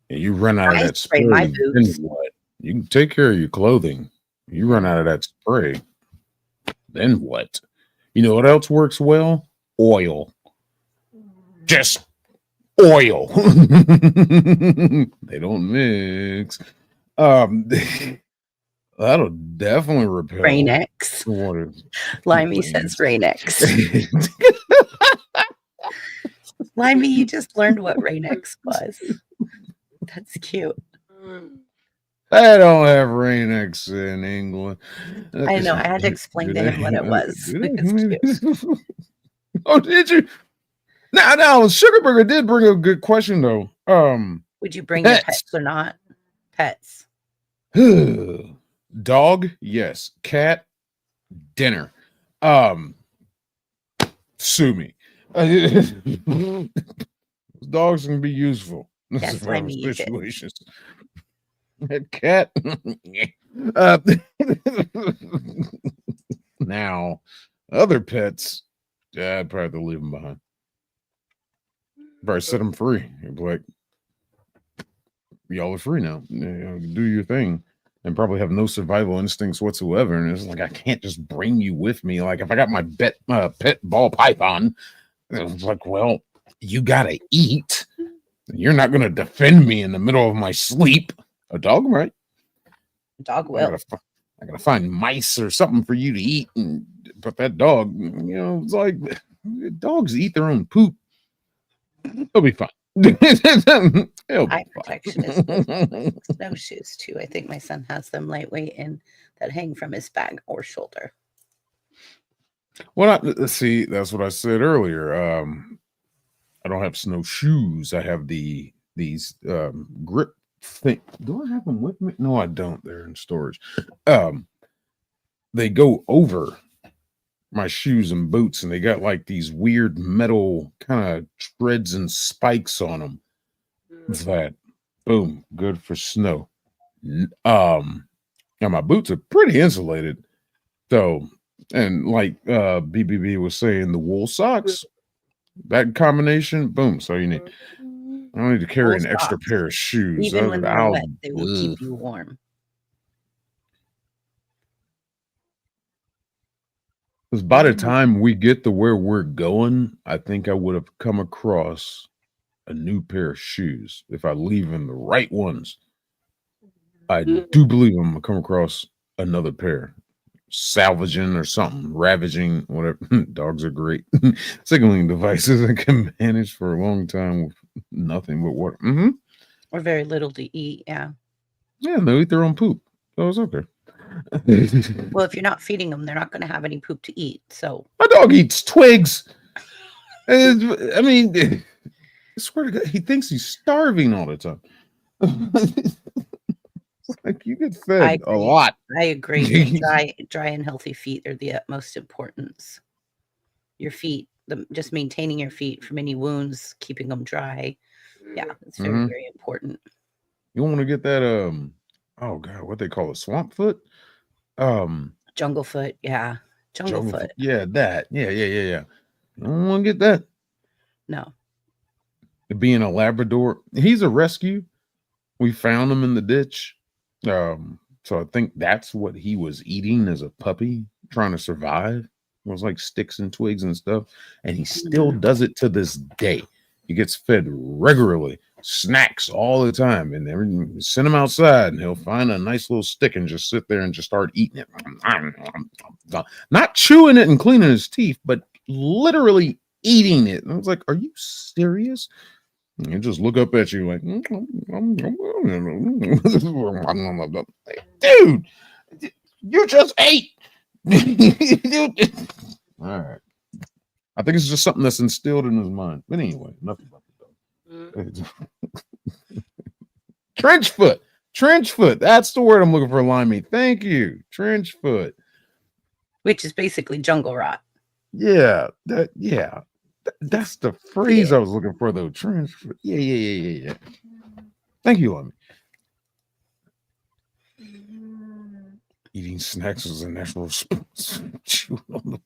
You run out of I that spray spray, my then boots. what? You can take care of your clothing. You run out of that spray, then what? You know what else works well? Oil. Just oil. They don't mix. That'll definitely repel Rain-X. water. Limey says Rain-X. Limey, you just learned what Rain-X was. That's cute. They don't have Rain-X in England. I know. I had to explain to him what it was. It's cute. Oh, did you? Now, Sugarburger did bring a good question though. Would you bring your Pets. pets or not? Pets. Dog, yes. Cat, dinner. Sue me. Dogs can be useful. Yes, for I mean, you did. situations. That cat. Now, other pets, yeah, I'd probably have to leave them behind. Probably set them free. You'd be like, y'all are free now. You know, do your thing. And probably have no survival instincts whatsoever. And it's like, I can't just bring you with me. Like, if I got my pet ball python, it's like, well, you gotta eat. You're not gonna defend me in the middle of my sleep. A dog, right? Dog will. I gotta find mice or something for you to eat. But that dog, you know, it's like dogs eat their own poop. It'll be fine. Eye protection is good. Snowshoes too. I think my son has them lightweight and that hang from his bag or shoulder. Well, let's see. That's what I said earlier. I don't have snowshoes. I have these grip thing. Do I have them with me? No, I don't. They're in storage. They go over my shoes and boots, and they got like these weird metal kind of treads and spikes on them. That boom, good for snow. Now my boots are pretty insulated, though. And like BBB was saying, the wool socks, that combination, boom. So you need. I don't need to carry Wool an extra socks. pair of shoes. Even when they're I'll- wet, they will ugh. keep you warm. Because by the time we get to where we're going, I think I would have come across a new pair of shoes. If I leave in the right ones, I do believe I'm gonna come across another pair, salvaging or something, ravaging, whatever. Dogs are great signaling devices and can manage for a long time with nothing but water. Or very little to eat. Yeah. Yeah, they eat their own poop. So it's okay. Well, if you're not feeding them, they're not going to have any poop to eat. So My dog eats twigs. I mean, I swear to God, he thinks he's starving all the time. It's like you get fed a agree. lot. I agree. Dry and healthy feet are the utmost importance. Your feet, just maintaining your feet from any wounds, keeping them dry. Yeah, it's very, Mhm. very important. You want to get that oh God, what they call it, swamp foot? Jungle foot, yeah. Jungle foot. Yeah, that. Yeah. You don't want to get that. No. Being a Labrador, he's a rescue. We found him in the ditch. So I think that's what he was eating as a puppy, trying to survive. It was like sticks and twigs and stuff. And he still does it to this day. He gets fed regularly snacks all the time, and then send him outside, and he'll find a nice little stick and just sit there and just start eating it, not chewing it and cleaning his teeth, but literally eating it. And I was like, "Are you serious?" And he just look up at you like, "Dude, you just ate." All right. I think it's just something that's instilled in his mind. But anyway, nothing about the dog. Trench foot. Trench foot. That's the word I'm looking for, Limey. Thank you. Trench foot. Which is basically jungle rot. Yeah. That's the phrase I was looking for, though. Trench foot. Yeah. Thank you, Limey. Eating snacks is a natural response. Chewing on the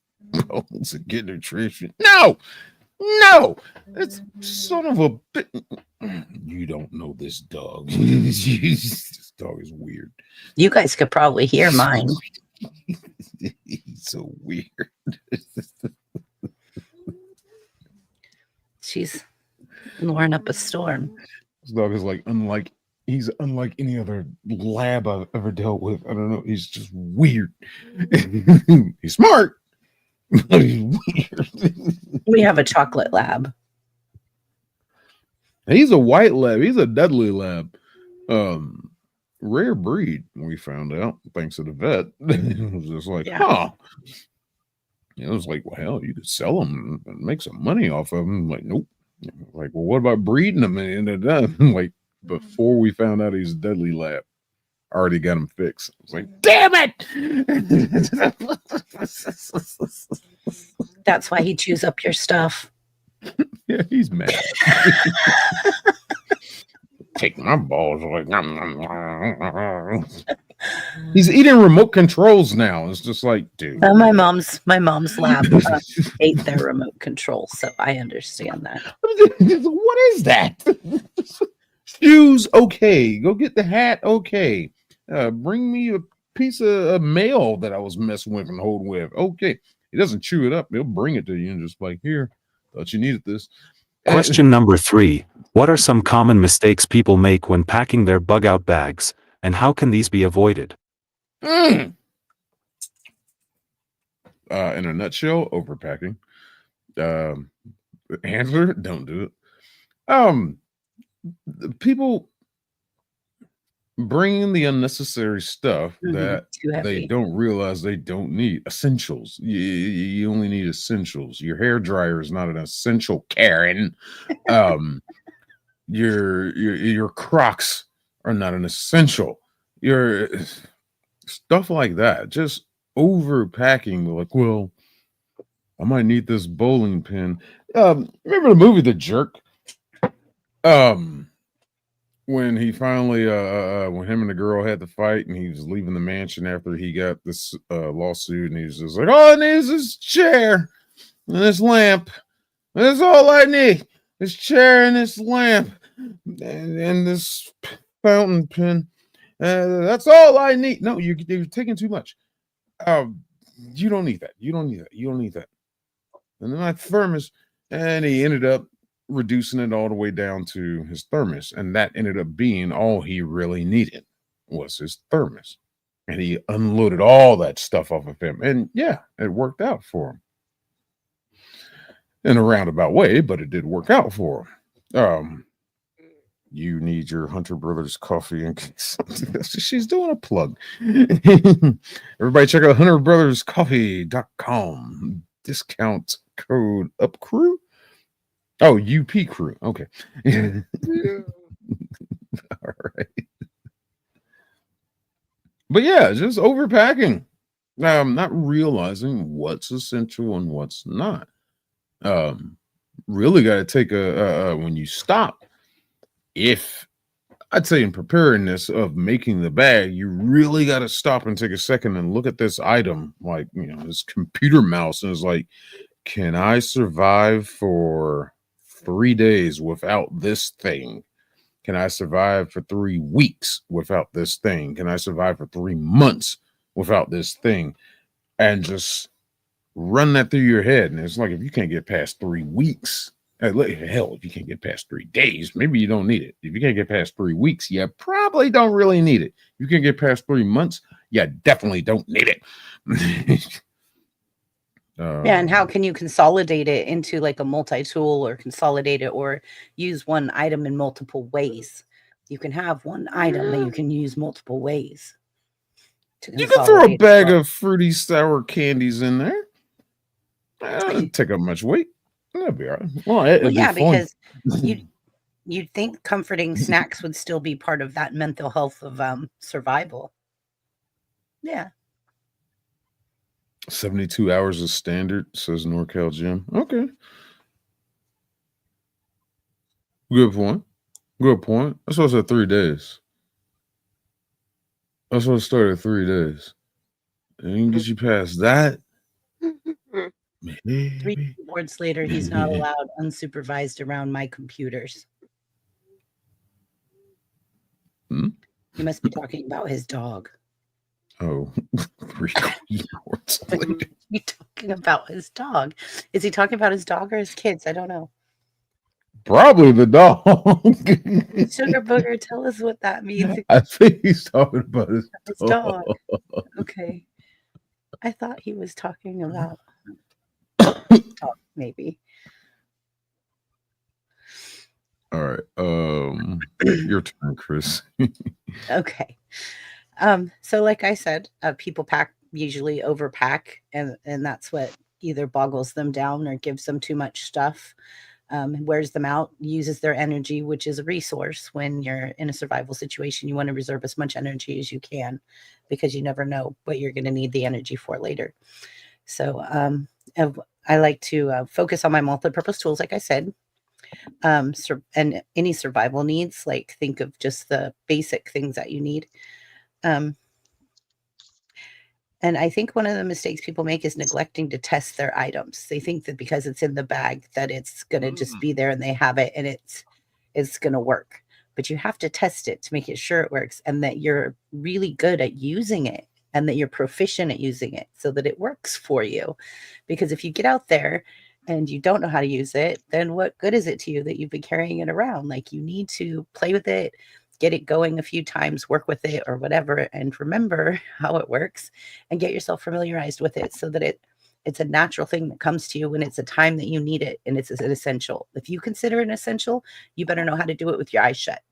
bones and getting nutrition. No, it's son of a bit. You don't know this dog. This dog is weird. You guys could probably hear mine. He's so weird. She's roaring up a storm. This dog is like he's unlike any other lab I've ever dealt with. I don't know. He's just weird. He's smart. But he's weird. We have a chocolate lab. He's a white lab. He's a Dudley lab. Rare breed, we found out, thanks to the vet. It was just like, It was like, well, hell, you could sell them and make some money off of them. Like, nope. Like, well, what about breeding them? And like, before we found out he's a Dudley lab, I already got him fixed. I was like, damn it! That's why he chews up your stuff. Yeah, he's mad. Take my balls away. He's eating remote controls now. It's just like, dude. My mom's lab ate their remote control, so I understand that. What is that? Shoes, okay. Go get the hat, okay. Bring me a piece of mail that I was messing with and holding with. Okay. He doesn't chew it up. He'll bring it to you and just like, here, thought you needed this. Question number 3. What are some common mistakes people make when packing their bug out bags, and how can these be avoided? In a nutshell, overpacking. Answer, don't do it. People bring in the unnecessary stuff that they don't realize they don't need. Essentials. You only need essentials. Your hair dryer is not an essential, Karen. Your Crocs are not an essential. Your stuff like that. Just overpacking. Like, well, I might need this bowling pin. Remember the movie The Jerk? When he finally when him and the girl had the fight and he was leaving the mansion after he got this lawsuit, and he's just like, all I need is this chair and this lamp. That's all I need. This chair and this lamp and this fountain pen. That's all I need. No, you're taking too much. You don't need that. You don't need that. And then my thermos, and he ended up reducing it all the way down to his thermos, and that ended up being all he really needed was his thermos, and he unloaded all that stuff off of him, and yeah, it worked out for him in a roundabout way, but it did work out for him. You need your Hunter Brothers coffee in case she's doing a plug. Everybody check out hunterbrotherscoffee.com. Discount code UPCREW. Oh, UP crew. Okay. All right. But yeah, just overpacking. Not realizing what's essential and what's not. Really got to take when you stop. If I'd say in preparedness of making the bag, you really got to stop and take a second and look at this item, like, this computer mouse, and it's like, can I survive for 3 days without this thing? Can I survive for 3 weeks without this thing? Can I survive for 3 months without this thing? And just run that through your head. And it's like, if you can't get past 3 weeks Hell, if you can't get past 3 days, maybe you don't need it. If you can't get past 3 weeks, you probably don't really need it. You can get past 3 months, you definitely don't need it. Yeah, and how can you consolidate it into like a multi-tool or consolidate it or use one item in multiple ways? You can have one item that you can use multiple ways. You can throw a bag of fruity sour candies in there. That doesn't take up much weight. That'd be all right. Well, yeah, because you'd think comforting snacks would still be part of that mental health of survival. Yeah. 72 hours is standard, says NorCal Jim. Okay. Good point. Good point. That's what I said 3 days. That's what I started 3 days. And you can get you past that. 3 boards later, he's not allowed unsupervised around my computers. You must be talking about his dog. Oh, 3 boards later. He talking about his dog. Is he talking about his dog or his kids? I don't know. Probably the dog. Sugar Booger, tell us what that means. I think he's talking about his dog. Okay. I thought he was talking about dog, maybe. All right. Your turn, Chris. Okay. So like I said, people usually overpack, and that's what either boggles them down or gives them too much stuff. Wears them out, uses their energy, which is a resource. When you're in a survival situation, you want to reserve as much energy as you can, because you never know what you're going to need the energy for later. So I like to focus on my multi-purpose tools, like I said, and any survival needs. Like, think of just the basic things that you need. And I think one of the mistakes people make is neglecting to test their items. They think that because it's in the bag that it's going to just be there and they have it and it's going to work. But you have to test it to make it sure it works, and that you're really good at using it, and that you're proficient at using it so that it works for you. Because if you get out there and you don't know how to use it, then what good is it to you that you've been carrying it around? Like, you need to play with it, get it going a few times, work with it or whatever, and remember how it works and get yourself familiarized with it so that it's a natural thing that comes to you when it's a time that you need it and it's an essential. If you consider it an essential, you better know how to do it with your eyes shut.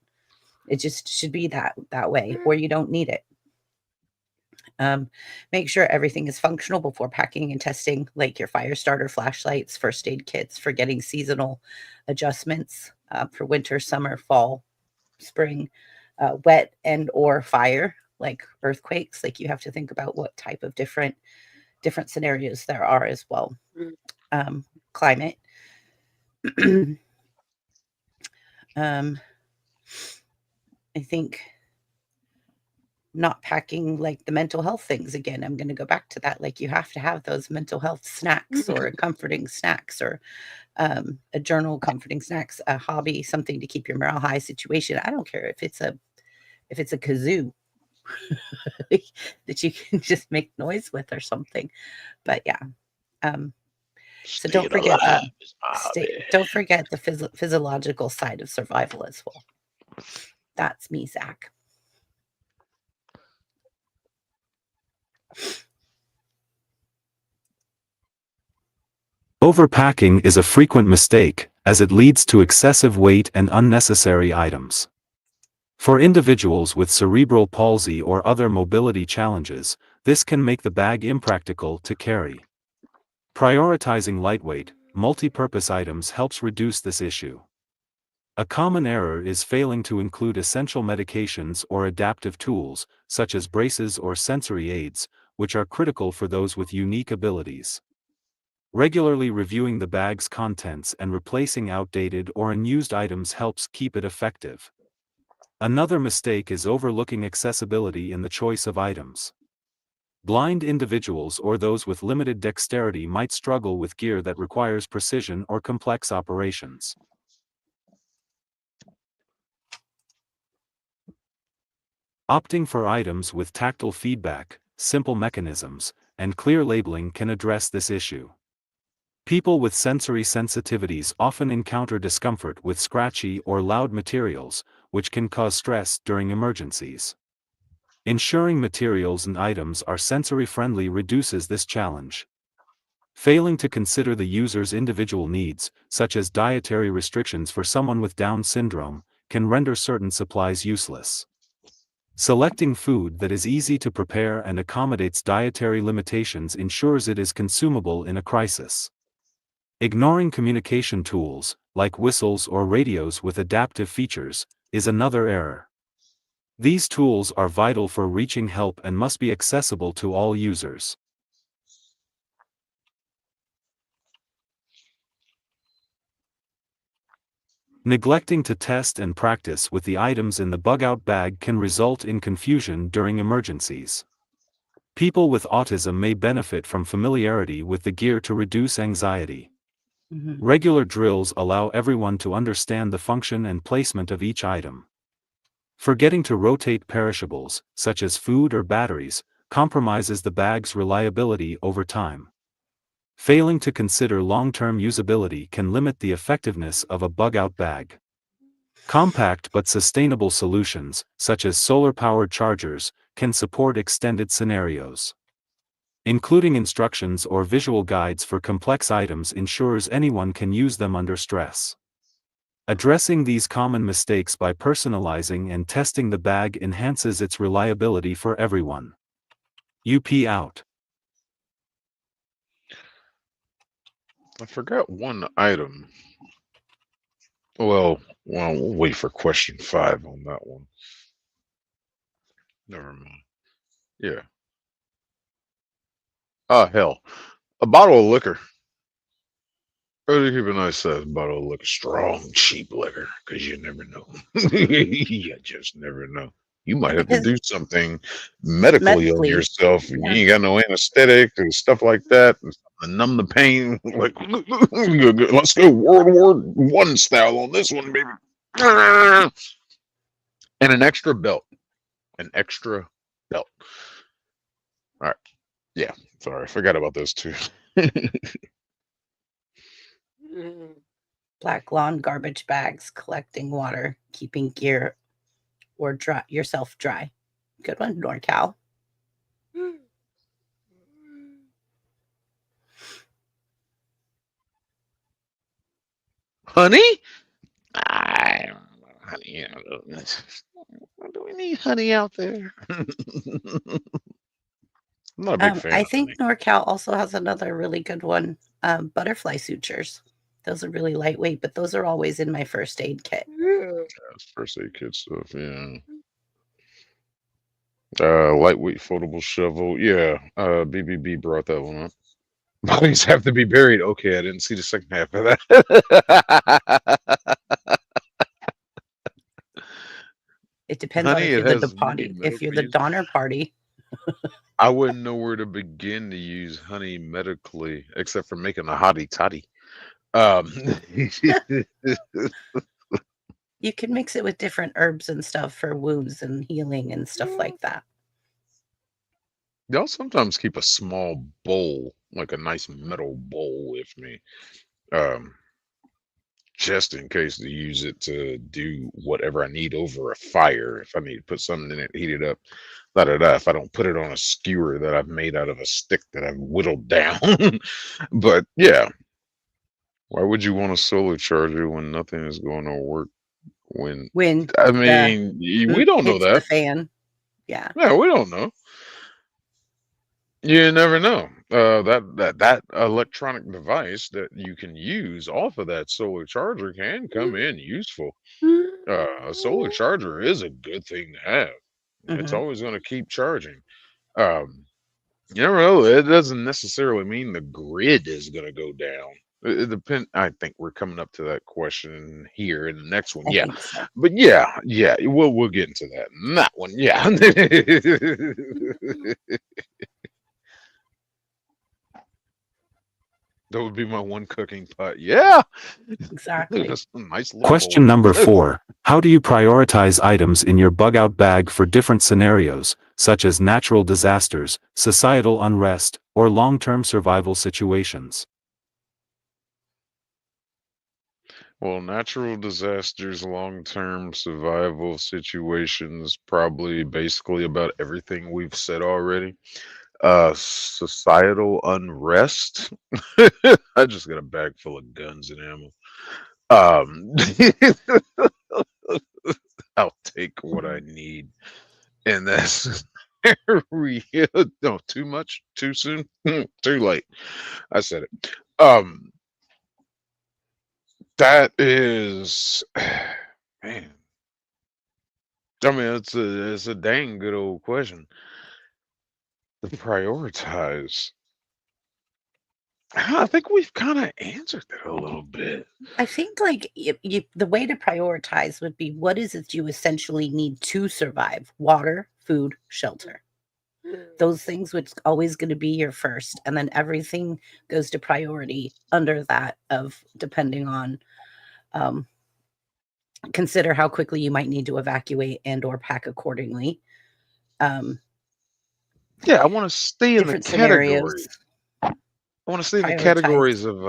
It just should be that way, or you don't need it. Make sure everything is functional before packing and testing, like your fire starter, flashlights, first aid kits for getting seasonal adjustments for winter, summer, fall, spring, wet and or fire, like earthquakes. Like, you have to think about what type of different scenarios there are as well. Climate. I think not packing, like the mental health things again. I'm going to go back to that. Like, you have to have those mental health snacks or comforting snacks, or a journal, comforting snacks, a hobby, something to keep your morale high situation. I don't care if it's a kazoo that you can just make noise with or something. But yeah. So don't forget the physiological side of survival as well. That's me, Zach. Overpacking is a frequent mistake, as it leads to excessive weight and unnecessary items. For individuals with cerebral palsy or other mobility challenges, this can make the bag impractical to carry. Prioritizing lightweight, multi-purpose items helps reduce this issue. A common error is failing to include essential medications or adaptive tools, such as braces or sensory aids, which are critical for those with unique abilities. Regularly reviewing the bag's contents and replacing outdated or unused items helps keep it effective. Another mistake is overlooking accessibility in the choice of items. Blind individuals or those with limited dexterity might struggle with gear that requires precision or complex operations. Opting for items with tactile feedback, simple mechanisms, and clear labeling can address this issue. People with sensory sensitivities often encounter discomfort with scratchy or loud materials, which can cause stress during emergencies. Ensuring materials and items are sensory-friendly reduces this challenge. Failing to consider the user's individual needs, such as dietary restrictions for someone with Down syndrome, can render certain supplies useless. Selecting food that is easy to prepare and accommodates dietary limitations ensures it is consumable in a crisis. Ignoring communication tools, like whistles or radios with adaptive features, is another error. These tools are vital for reaching help and must be accessible to all users. Neglecting to test and practice with the items in the bug-out bag can result in confusion during emergencies. People with autism may benefit from familiarity with the gear to reduce anxiety. Regular drills allow everyone to understand the function and placement of each item. Forgetting to rotate perishables, such as food or batteries, compromises the bag's reliability over time. Failing to consider long-term usability can limit the effectiveness of a bug-out bag. Compact but sustainable solutions, such as solar-powered chargers, can support extended scenarios. Including instructions or visual guides for complex items ensures anyone can use them under stress. Addressing these common mistakes by personalizing and testing the bag enhances its reliability for everyone. UP out. I forgot one item. Well, we'll wait for question 5 on that one. Never mind. Yeah. Hell. A bottle of liquor. Better keep a nice size bottle of liquor. Strong, cheap liquor, because you never know. You just never know. You might have to do something medically on yourself. And you ain't got no anesthetic and stuff like that. And numb the pain. Like, let's go World War I style on this one, baby. And an extra belt. An extra belt. All right. Yeah. Sorry, I forgot about those two. Black lawn garbage bags, collecting water, keeping gear or yourself dry. Good one, NorCal. Honey? Honey, do we need honey out there? I'm not a big fan. I think NorCal also has another really good one. Butterfly sutures. Those are really lightweight, but those are always in my first aid kit. Yeah, first aid kit stuff, yeah. Lightweight foldable shovel. Yeah, BBB brought that one up. Bodies have to be buried. Okay, I didn't see the second half of that. It depends on if you're the Donner Party. I wouldn't know where to begin to use honey medically, except for making a hottie toddy. You can mix it with different herbs and stuff for wounds and healing and stuff like that. Y'all sometimes keep a small bowl, like a nice metal bowl with me, just in case to use it to do whatever I need over a fire. If I need to put something in it, heat it up, if I don't put it on a skewer that I've made out of a stick that I've whittled down. But yeah, why would you want a solar charger when nothing is going to work? When I mean, we don't know that. The fan. Yeah, we don't know. You never know. That electronic device that you can use off of that solar charger can come in useful. A solar charger is a good thing to have. It's always going to keep charging. You never know. It doesn't necessarily mean the grid is going to go down. It depends. I think we're coming up to that question here in the next one. Yeah, so. But yeah, we'll get into that. And that one, yeah. That would be my one cooking pot. Yeah, exactly. Nice. Question number 4. How do you prioritize items in your bug-out bag for different scenarios, such as natural disasters, societal unrest, or long-term survival situations? Well, natural disasters, long-term survival situations, probably basically about everything we've said already. Societal unrest. I just got a bag full of guns and ammo. Um, I'll take what I need, and that's real. No, too much, too soon, too late. I said it. That is, man. I mean, it's a dang good old question. To prioritize. I think we've kind of answered that a little bit. I think like the way to prioritize would be what is it you essentially need to survive? Water, food, shelter. Those things which always going to be your first, and then everything goes to priority under that of depending on um, consider how quickly you might need to evacuate and or pack accordingly. Um, Yeah, I want to stay in the different scenarios, categories. I want to stay in the prioritize. categories of.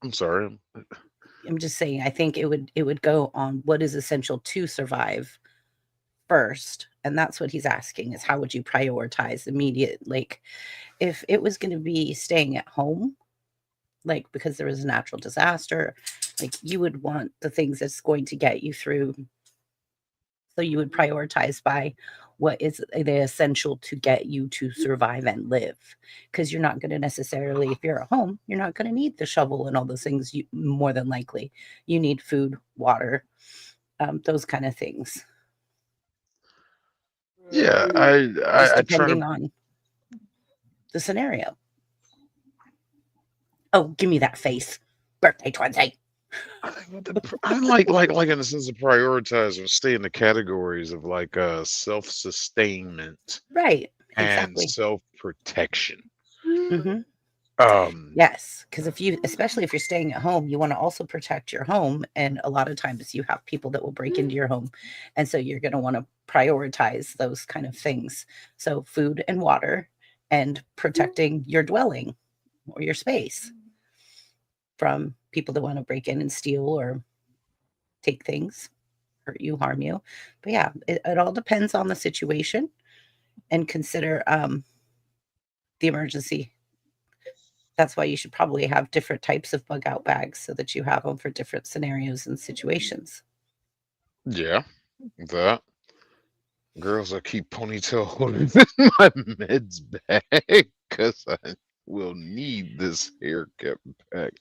I'm sorry. I'm just saying, I think it would go on what is essential to survive first, and that's what he's asking is how would you prioritize immediate, like if it was going to be staying at home, like because there was a natural disaster, like you would want the things that's going to get you through, so you would prioritize by what is the essential to get you to survive and live, because you're not going to necessarily, if you're at home, you're not going to need the shovel and all those things. You more than likely you need food, water, those kind of things, Yeah, just I try to. depending on the scenario. Oh, give me that face. Birthday twinsie. I like in the sense of prioritize or stay in the categories of like self-sustainment Right. and Exactly. self-protection. Hmm. Um, Yes, because if you, especially if you're staying at home, you want to also protect your home, and a lot of times you have people that will break into your home, and so you're going to want to prioritize those kind of things. So food and water, and protecting your dwelling or your space from people that want to break in and steal or take things, hurt you, harm you. But yeah, it all depends on the situation, and consider the emergency. That's why you should probably have different types of bug out bags so that you have them for different scenarios and situations. yeah, that. Girls, I keep ponytail holders in my meds bag because I will need this haircut back.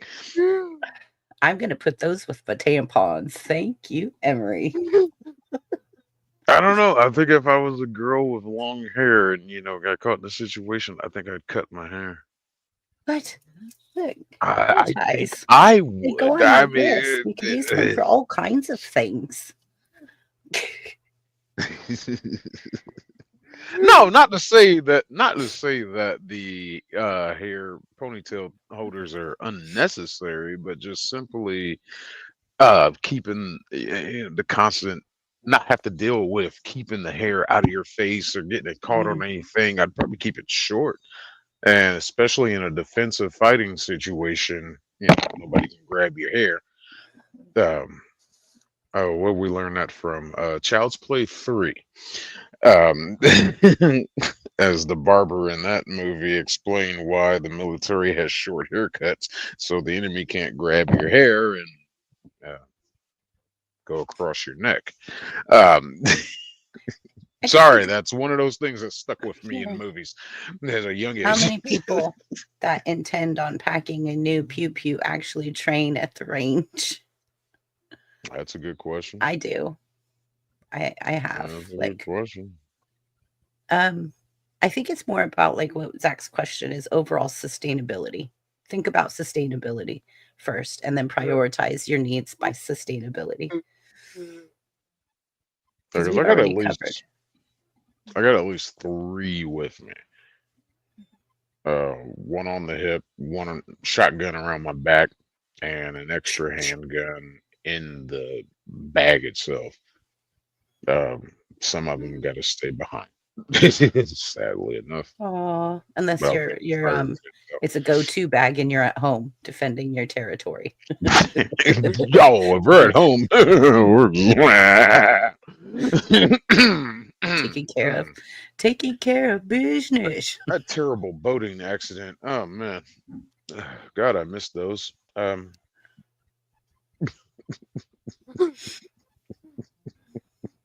I'm going to put those with the tampons. Thank you, Emery. I don't know. I think if I was a girl with long hair and got caught in a situation, I think I'd cut my hair. But look, I think prioritize. I They go would. on I like mean, this. We could use them for all kinds of things. no, not to say that. Not to say that the hair ponytail holders are unnecessary, but just simply keeping the constant, not have to deal with keeping the hair out of your face or getting it caught on Mhm. anything. I'd probably keep it short, and especially in a defensive fighting situation, nobody can grab your hair. Um, oh, where we learned that from? Child's Play 3. Um, as the barber in that movie explained why the military has short haircuts, so the enemy can't grab your hair and uh, go across your neck. Um, I think sorry, it's that's one of those things that stuck with me in yeah. movies as a young How age. many people that intend on packing a new pew pew actually train at the range? That's a good question. I do. I have That's a good like question. um I think it's more about like what Zach's question is overall sustainability. Think about sustainability first and then prioritize your needs by sustainability because Because we've already covered. I got at least three with me. One on the hip, shotgun around my back, and an extra handgun in the bag itself. Some of them got to stay behind. Sadly enough. Oh, unless Well, you're fire It's a go-to bag, and you're at home defending your territory. Yo, if we're at home, Taking care of business. that terrible boating accident. Oh man, God, I missed those.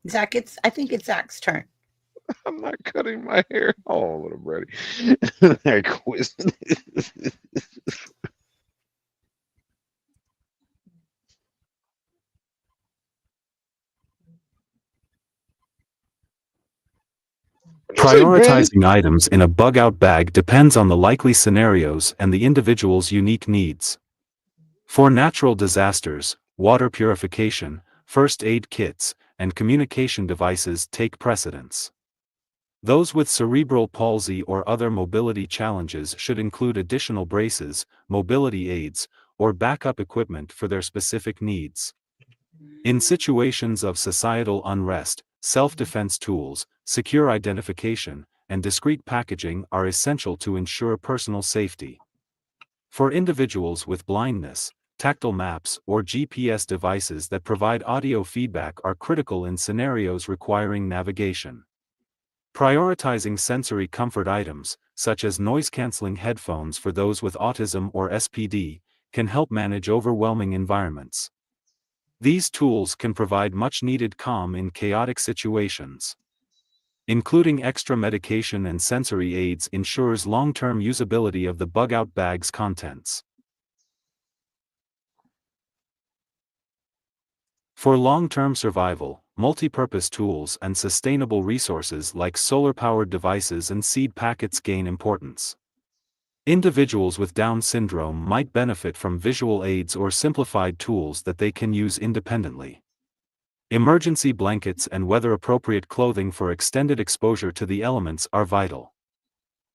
Zach, I think it's Zach's turn. I'm not cutting my hair. Oh, little Brady. That quiz. Prioritizing items in a bug-out bag depends on the likely scenarios and the individual's unique needs. For natural disasters, water purification, first aid kits, and communication devices take precedence. Those with cerebral palsy or other mobility challenges should include additional braces, mobility aids, or backup equipment for their specific needs. In situations of societal unrest, self-defense tools, secure identification, and discreet packaging are essential to ensure personal safety. For individuals with blindness, tactile maps or GPS devices that provide audio feedback are critical in scenarios requiring navigation. Prioritizing sensory comfort items, such as noise-canceling headphones for those with autism or SPD, can help manage overwhelming environments. These tools can provide much-needed calm in chaotic situations. Including extra medication and sensory aids ensures long-term usability of the bug-out bag's contents. For long-term survival, multi-purpose tools and sustainable resources like solar-powered devices and seed packets gain importance. Individuals with Down syndrome might benefit from visual aids or simplified tools that they can use independently. Emergency blankets and weather-appropriate clothing for extended exposure to the elements are vital.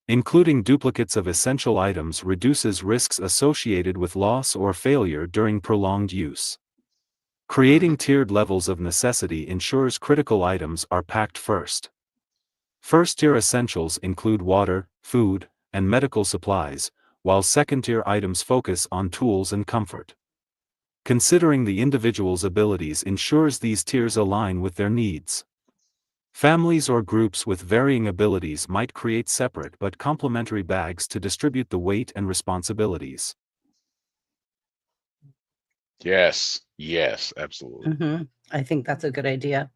Including duplicates of essential items reduces risks associated with loss or failure during prolonged use. Creating tiered levels of necessity ensures critical items are packed first. First-tier essentials include water, food, and medical supplies, while second-tier items focus on tools and comfort. Considering the individual's abilities ensures these tiers align with their needs. Families or groups with varying abilities might create separate but complementary bags to distribute the weight and responsibilities. Yes, absolutely. I think that's a good idea.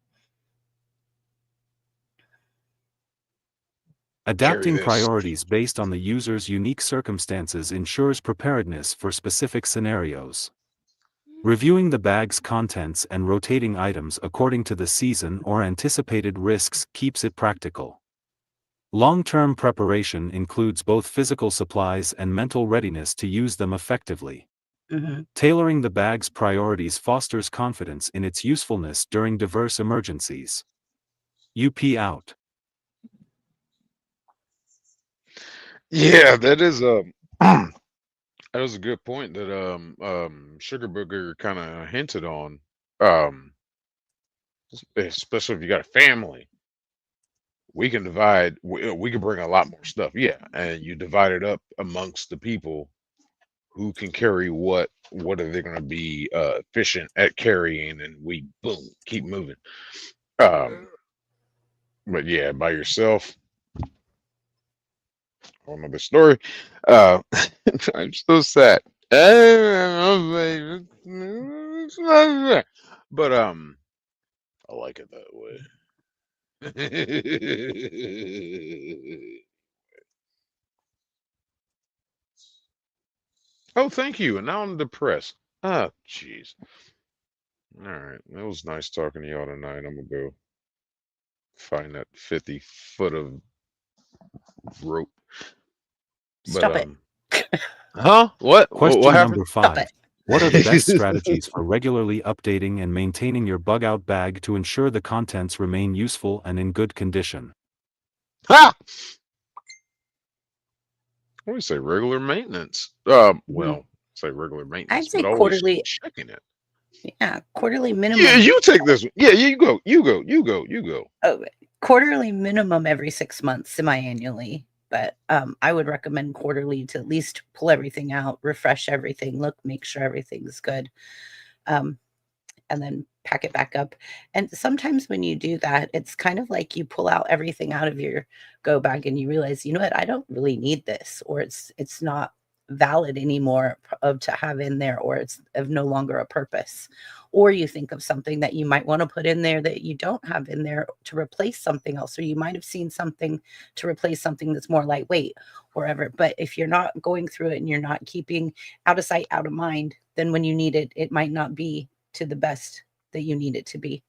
Adapting priorities based on the user's unique circumstances ensures preparedness for specific scenarios. Reviewing the bag's contents and rotating items according to the season or anticipated risks keeps it practical. Long-term preparation includes both physical supplies and mental readiness to use them effectively. Tailoring the bag's priorities fosters confidence in its usefulness during diverse emergencies. UP out. Yeah, that is that was a good point that Sugar Booger kind of hinted on. Especially if you got a family, we can divide. We can bring a lot more stuff. Yeah, and you divide it up amongst the people who can carry what. What are they going to be efficient at carrying? And we boom keep moving. But yeah, by yourself. Whole nother story. I'm so sad. But I like it that way. Oh, thank you. And now I'm depressed. Oh, jeez. All right. It was nice talking to y'all tonight. I'm gonna go find that 50 foot of rope. Stop it. Huh? What? Question What happened? number 5. What are the best strategies for regularly updating and maintaining your bug-out bag to ensure the contents remain useful and in good condition? Ha! I would say regular maintenance. Well, say regular maintenance. I'd say but always quarterly. checking it. Yeah, quarterly minimum. Yeah, you take this one. Yeah, you go. Oh, quarterly minimum every 6 months, semi-annually. But I would recommend quarterly to at least pull everything out, refresh everything, look, make sure everything's good. Um, and then pack it back up. And sometimes when you do that, it's kind of like you pull out everything out of your go bag and you realize, you know what, I don't really need this, or it's not valid anymore of to have in there, or it's of no longer a purpose. Or you think of something that you might want to put in there that you don't have in there to replace something else, or you might have seen something to replace something that's more lightweight or whatever. But if you're not going through it and you're not keeping out of sight, out of mind, then when you need it, it might not be to the best that you need it to be.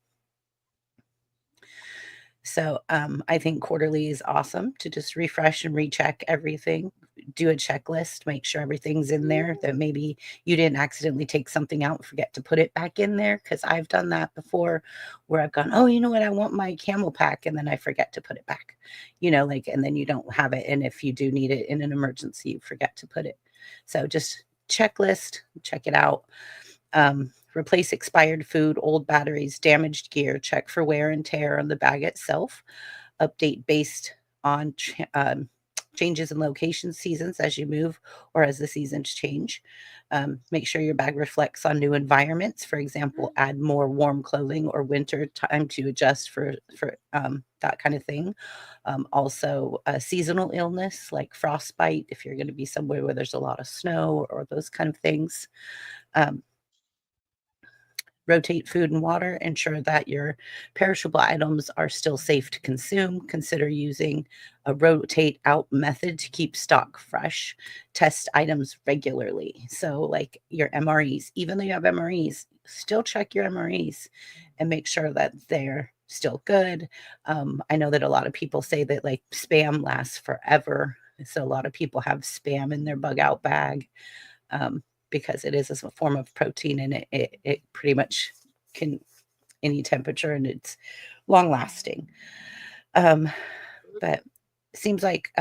So I think quarterly is awesome to just refresh and recheck everything, do a checklist, make sure everything's in there, that maybe you didn't accidentally take something out and forget to put it back in there. Because I've done that before where I've gone, oh, you know what, I want my camel pack, and then I forget to put it back, like, and then you don't have it. And if you do need it in an emergency, you forget to put it. So just checklist, check it out. Replace expired food, old batteries, damaged gear, check for wear and tear on the bag itself, update based on changes in location, seasons as you move or as the seasons change. Make sure your bag reflects on new environments. For example, add more warm clothing or winter time to adjust for that kind of thing. Also, seasonal illness like frostbite, if you're going to be somewhere where there's a lot of snow or those kind of things. Rotate food and water. Ensure that your perishable items are still safe to consume. Consider using a rotate out method to keep stock fresh. Test items regularly. So like your MREs, even though you have MREs, still check your MREs and make sure that they're still good. I know that a lot of people say that like Spam lasts forever. So a lot of people have Spam in their bug out bag. Because it is a form of protein, and it pretty much can any temperature, and it's long lasting. But it seems like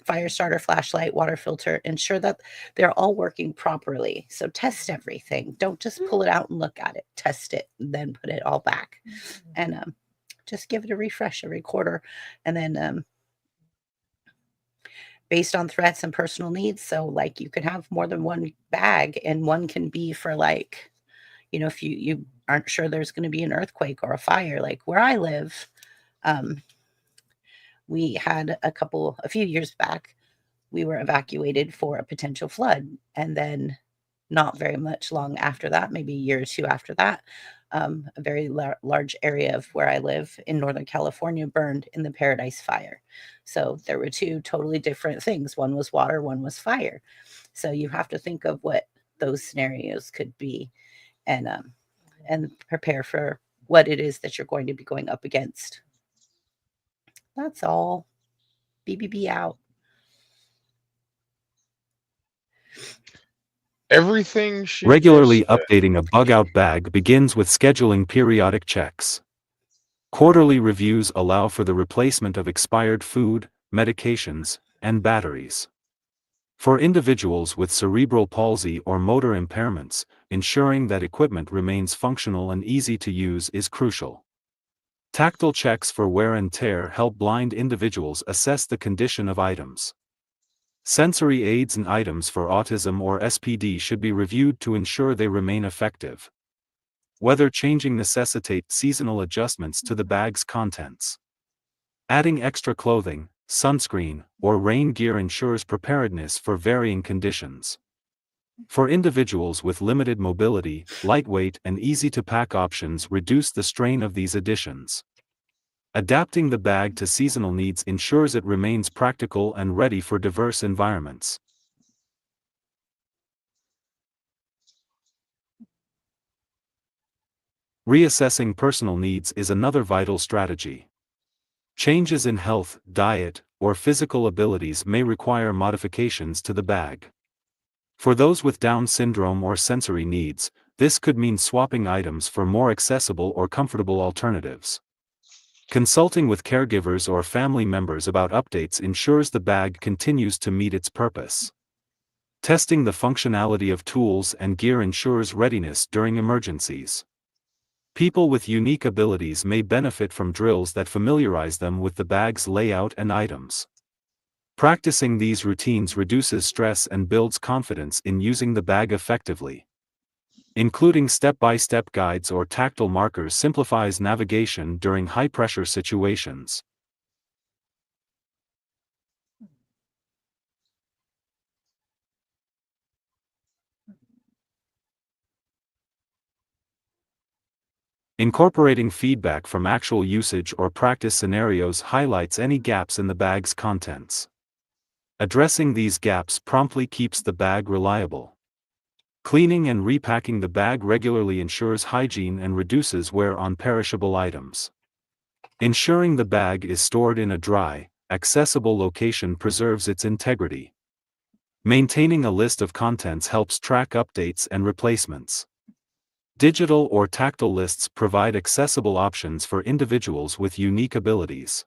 fire starter, flashlight, water filter, ensure that they're all working properly. So test everything. Don't just pull it out and look at it. Test it, and then put it all back. And just give it a refresh every quarter. And then based on threats and personal needs. So like you can have more than one bag, and one can be for like, if you aren't sure there's going to be an earthquake or a fire, like where I live, we had a few years back, we were evacuated for a potential flood. And then not very much long after that, maybe a year or two after that, a very large area of where I live in Northern California burned in the Paradise Fire. So there were two totally different things. One was water, one was fire. So you have to think of what those scenarios could be, and prepare for what it is that you're going to be going up against. That's all. BBB out. Everything she Regularly just said. updating a bug-out bag begins with scheduling periodic checks. Quarterly reviews allow for the replacement of expired food, medications, and batteries. For individuals with cerebral palsy or motor impairments, ensuring that equipment remains functional and easy to use is crucial. Tactile checks for wear and tear help blind individuals assess the condition of items. Sensory aids and items for autism or SPD should be reviewed to ensure they remain effective. Weather changing necessitates seasonal adjustments to the bag's contents. Adding extra clothing, sunscreen, or rain gear ensures preparedness for varying conditions. For individuals with limited mobility, lightweight and easy-to-pack options reduce the strain of these additions. Adapting the bag to seasonal needs ensures it remains practical and ready for diverse environments. Reassessing personal needs is another vital strategy. Changes in health, diet, or physical abilities may require modifications to the bag. For those with Down syndrome or sensory needs, this could mean swapping items for more accessible or comfortable alternatives. Consulting with caregivers or family members about updates ensures the bag continues to meet its purpose. Testing the functionality of tools and gear ensures readiness during emergencies. People with unique abilities may benefit from drills that familiarize them with the bag's layout and items. Practicing these routines reduces stress and builds confidence in using the bag effectively. Including step-by-step guides or tactile markers simplifies navigation during high-pressure situations. Incorporating feedback from actual usage or practice scenarios highlights any gaps in the bag's contents. Addressing these gaps promptly keeps the bag reliable. Cleaning and repacking the bag regularly ensures hygiene and reduces wear on perishable items. Ensuring the bag is stored in a dry, accessible location preserves its integrity. Maintaining a list of contents helps track updates and replacements. Digital or tactile lists provide accessible options for individuals with unique abilities.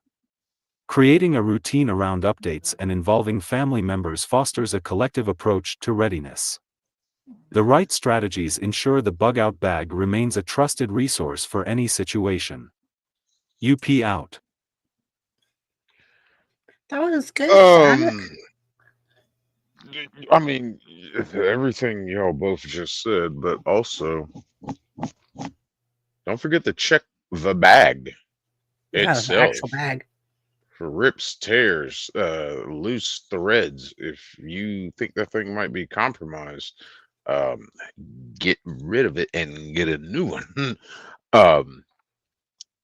Creating a routine around updates and involving family members fosters a collective approach to readiness. The right strategies ensure the bug-out bag remains a trusted resource for any situation. UP out. That was good, Zach. I mean, everything y'all both just said, but also don't forget to check the bag Yeah, the itself actual bag. for rips, tears, loose threads. If you think that thing might be compromised, get rid of it and get a new one.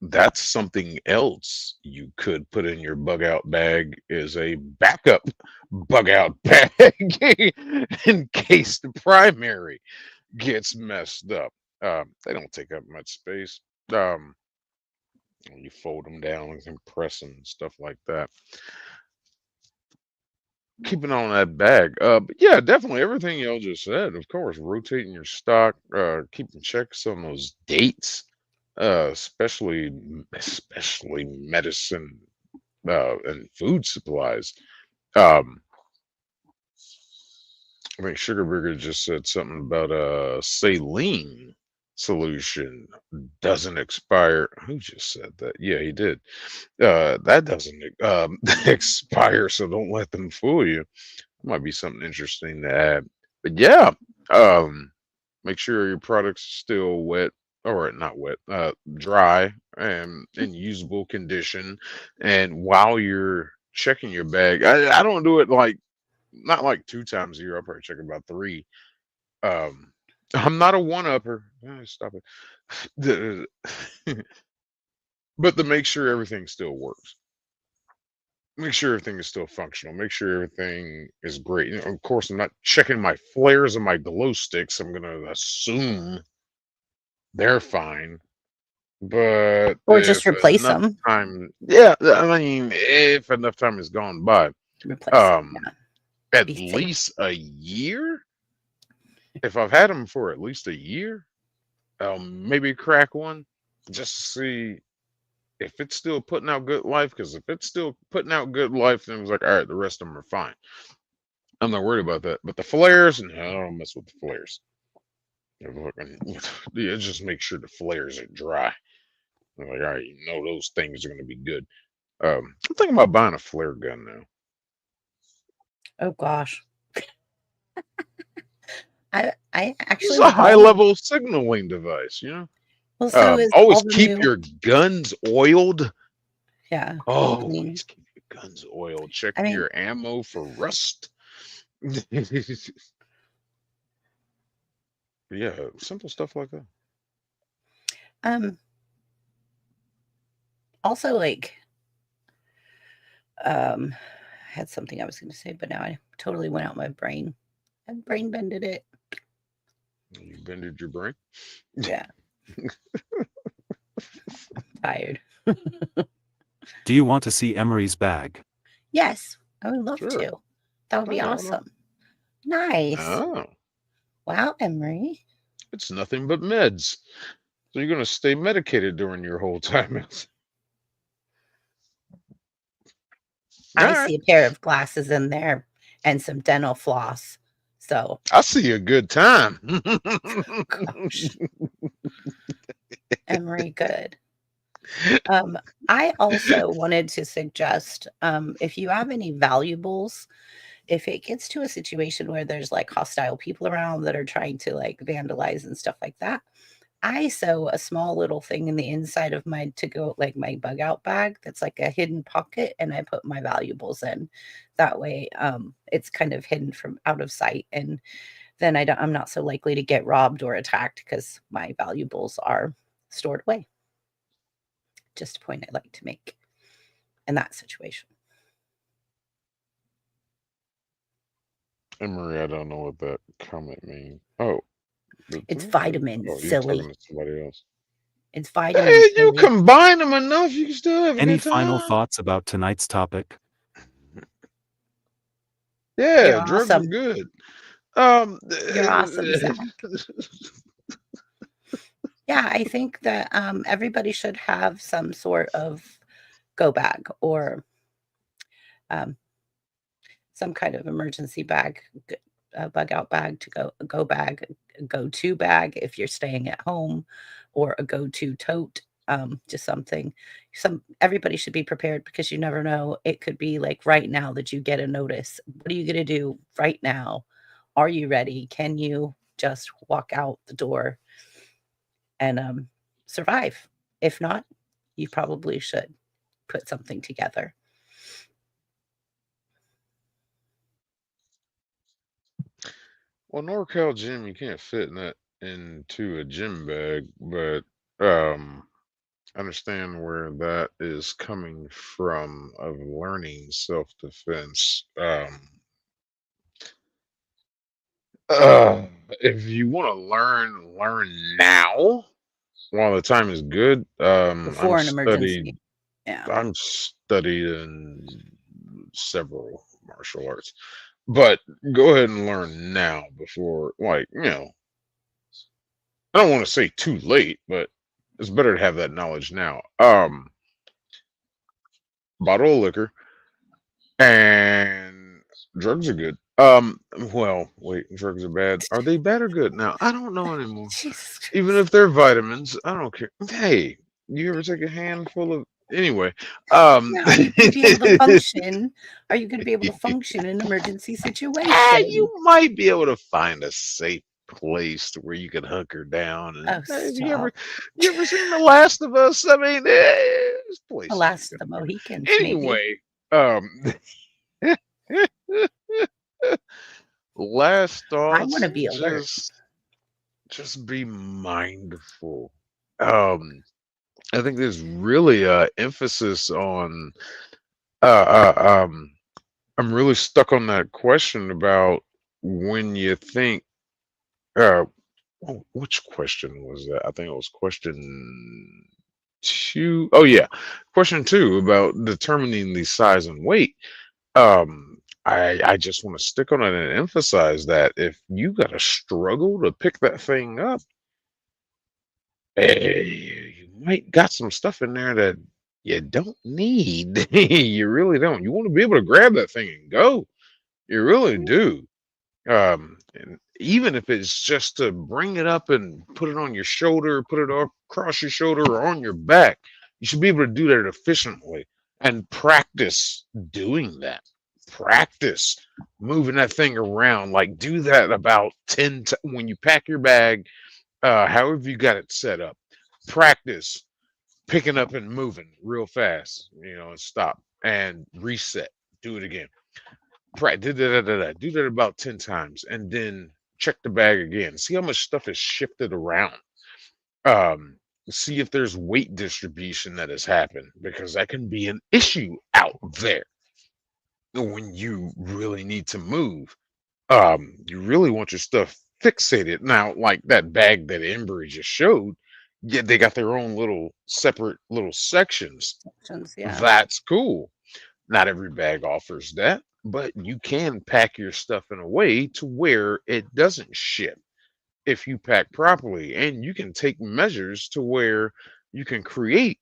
That's something else you could put in your bug out bag is a backup bug out bag in case the primary gets messed up. They don't take up much space. You fold them down and compress them and stuff like that. Keeping on that bag. But yeah, definitely everything y'all just said. Of course, rotating your stock, keeping checks on those dates, especially medicine and food supplies. I think Sugar Burger just said something about saline solution doesn't expire. Who just said that? Yeah, he did. That doesn't expire, so don't let them fool you. Might be something interesting to add. But yeah, make sure your product's still wet or not wet, dry and in usable condition. And while you're checking your bag, I don't do it like not like 2 times a year. I probably check about 3. I'm not a one-upper. Stop it. But to make sure everything still works. Make sure everything is still functional. Make sure everything is great. You know, of course, I'm not checking my flares and my glow sticks. I'm gonna assume they're fine. But Or just if replace enough them. time, yeah, I mean, if enough time has gone by, Replace them, yeah. at Be safe. least a year. If I've had them for at least a year, maybe crack one just to see if it's still putting out good life. Because if it's still putting out good life, then it was like, all right, the rest of them are fine. I'm not worried about that. But the flares, no, I don't mess with the flares. Yeah, just make sure the flares are dry. I'm like, all right, you know those things are going to be good. I'm thinking about buying a flare gun now. Oh gosh. I It's actually a high-level signaling device, you know. well, so is Always all the keep new, your guns oiled. yeah. I mean, Always keep your guns oiled. Check I mean, your ammo for rust. Yeah, simple stuff like that. also like I had something I was going to say, but now I totally went out my brain. I brain bended it. You bended your brain. Yeah. Tired. Do you want to see Emery's bag? Yes, I would love Sure. to. That would be Okay, why not? awesome. Nice. Oh, Wow, Emery. it's nothing but meds. So you're gonna stay medicated during your whole time. I Alright. see a pair of glasses in there and some dental floss. So, I see a good time. gosh. Emery, good. I also wanted to suggest if you have any valuables, if it gets to a situation where there's like hostile people around that are trying to like vandalize and stuff like that, I sew a small little thing in the inside of my to go like my bug out bag that's like a hidden pocket, and I put my valuables in. That way, it's kind of hidden from out of sight, and then I'm not so likely to get robbed or attacked because my valuables are stored away. Just a point I'd like to make in that situation. And Marie, I don't know what that comment means. Oh, It's vitamins, oh, you're silly. talking to somebody else. It's Hey, vitamins, you silly. combine them enough, you can still have a Any good final time. thoughts about tonight's topic? Yeah, You're drugs are awesome. good. You're awesome, Zach. Yeah, I think that everybody should have some sort of go bag or some kind of emergency bag, bug out bag to go bag, go to bag if you're staying at home, or a go to tote. Just something. Everybody should be prepared because you never know. It could be like right now that you get a notice. What are you going to do right now? Are you ready? Can you just walk out the door and survive? If not, you probably should put something together. Well, NorCal gym, you can't fit in that into a gym bag, but um, I understand where that is coming from of learning self-defense. If you want to learn now while the time is good. Before an emergency. Yeah. I'm studied in several martial arts, but go ahead and learn now before, like, I don't want to say too late, but it's better to have that knowledge now. Bottle of liquor and drugs are good. Well, wait, drugs are bad. Are they bad or good? Now, I don't know anymore. Jesus Christ. Even if they're vitamins, I don't care. Hey, you ever take a handful of anyway? Now, are you going to be able to function? Are you going to be able to function in an emergency situation? You might be able to find a safe place to where you can hunker down. And, Oh, you ever seen The Last of Us? I mean, there's places. The Last of the Mohicans. Maybe. Anyway, last thoughts. I want to be alert. Just be mindful. I think there's really emphasis on I'm really stuck on that question about when you think which question was that? I think it was question 2. Oh yeah. Question 2 about determining the size and weight. I just want to stick on it and emphasize that if you gotta struggle to pick that thing up, you might got some stuff in there that you don't need. You really don't. You want to be able to grab that thing and go. You really do. And even if it's just to bring it up and put it on your shoulder, put it across your shoulder or on your back, you should be able to do that efficiently and practice doing that. Practice moving that thing around. Like do that about 10 when you pack your bag, however you got it set up. Practice picking up and moving real fast, and stop and reset. Do it again. Do that about 10 times and then check the bag again. See how much stuff is shifted around. See if there's weight distribution that has happened because that can be an issue out there when you really need to move. You really want your stuff fixated. Now, like that bag that Embry just showed, yeah, they got their own little separate little sections. Yeah. That's cool. Not every bag offers that, but you can pack your stuff in a way to where it doesn't ship if you pack properly, and you can take measures to where you can create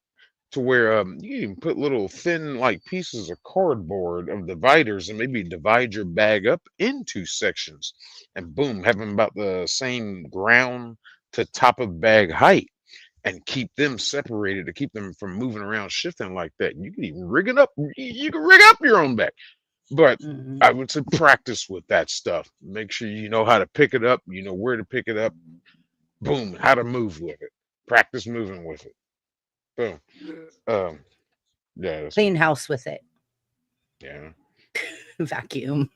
to where you can put little thin like pieces of cardboard of dividers and maybe divide your bag up into sections and boom, have them about the same ground to top of bag height. and keep them separated to keep them from moving around, shifting like that. You can even rig it up. You can rig up your own bag. But Mhm. I would say practice with that stuff. Make sure you know how to pick it up. You know where to pick it up. Boom, how to move with it. Practice moving with it. Boom. Yeah, that's Clean house with it. yeah. Vacuum,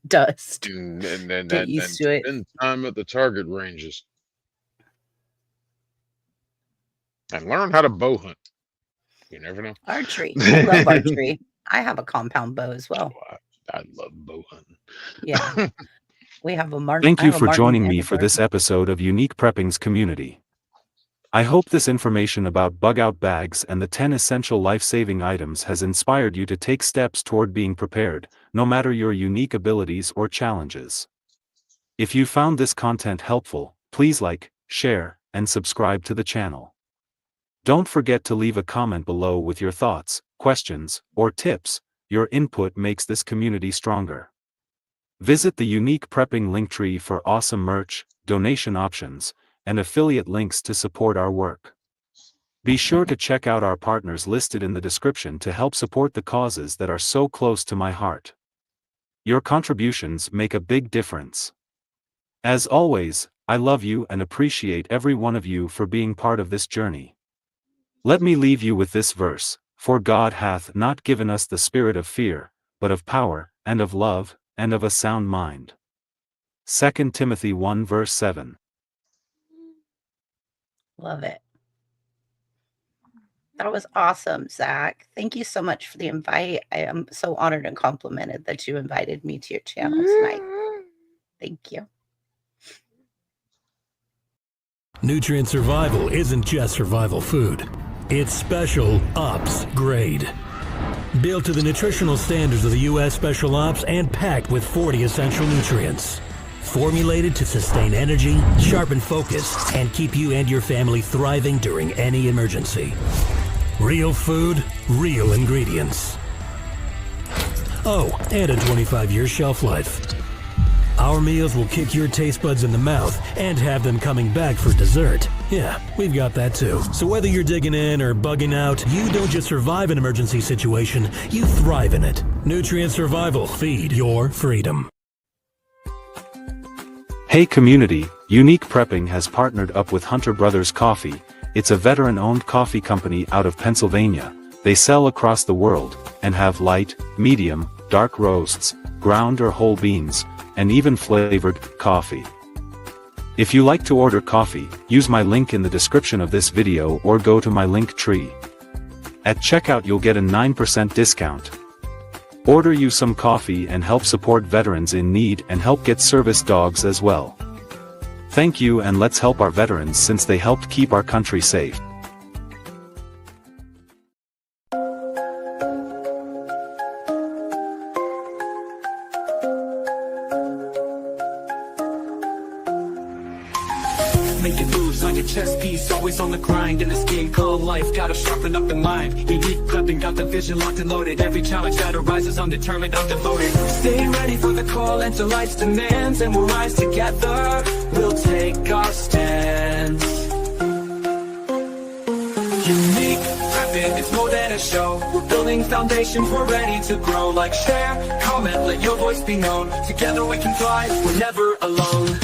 dust. And Get used to it. spend time at the target ranges and learn how to bow hunt. You never know. Archery. I love archery. I have a compound bow as well. Oh, I love bow hunting. Yeah. We have a Martin. Thank I you have a for Martin joining and me a for this Barton. episode of Unique Prepping's Community. I hope this information about bug out bags and the 10 essential life-saving items has inspired you to take steps toward being prepared, no matter your unique abilities or challenges. If you found this content helpful, please like, share, and subscribe to the channel. Don't forget to leave a comment below with your thoughts, questions, or tips. Your input makes this community stronger. Visit the Unique Prepping Linktree for awesome merch, donation options, and affiliate links to support our work. Be sure to check out our partners listed in the description to help support the causes that are so close to my heart. Your contributions make a big difference. As always, I love you and appreciate every one of you for being part of this journey. Let me leave you with this verse, for God hath not given us the spirit of fear, but of power, and of love, and of a sound mind. 2 Timothy 1 verse 7. Love it. That was awesome, Zach. Thank you so much for the invite. I am so honored and complimented that you invited me to your channel tonight. Thank you. Nutrient Survival isn't just survival food. It's Special Ops grade. Built to the nutritional standards of the U.S. Special Ops and packed with 40 essential nutrients. Formulated to sustain energy, sharpen focus, and keep you and your family thriving during any emergency. Real food, real ingredients. Oh, and a 25-year shelf life. Our meals will kick your taste buds in the mouth and have them coming back for dessert. Yeah, we've got that too. So whether you're digging in or bugging out, you don't just survive an emergency situation, you thrive in it. Nutrient Survival. Feed your freedom. Hey community, Unique Prepping has partnered up with Hunter Brothers Coffee. It's a veteran-owned coffee company out of Pennsylvania. They sell across the world, and have light, medium, dark roasts, ground or whole beans, and even flavored coffee. If you like to order coffee, use my link in the description of this video or go to my link tree. At checkout you'll get a 9% discount. Order you some coffee and help support veterans in need and help get service dogs as well. Thank you, and let's help our veterans since they helped keep our country safe. Making moves on your chess piece, always on the grind in this game called life. Gotta sharpen up the mind. Unique prepping, got the vision locked and loaded. Every challenge that arises, I'm determined, I'm devoted. Stay ready for the call and to life's demands, and we'll rise together. We'll take our stance. Unique prepping, it's more than a show. We're building foundations, we're ready to grow. Like, share, comment, let your voice be known. Together we can thrive, we're never alone.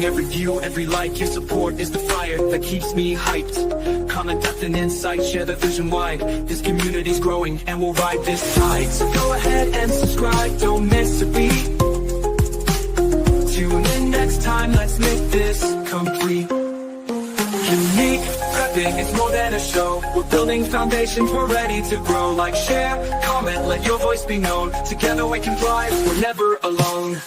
Every view, every like, your support is the fire that keeps me hyped. Comment, depth, and insight, share the vision wide. This community's growing and we'll ride this tide. So go ahead and subscribe, don't miss a beat. Tune in next time, let's make this complete. Unique prepping, it's more than a show. We're building foundations, we're ready to grow. Like, share, comment, let your voice be known. Together we can thrive, we're never alone.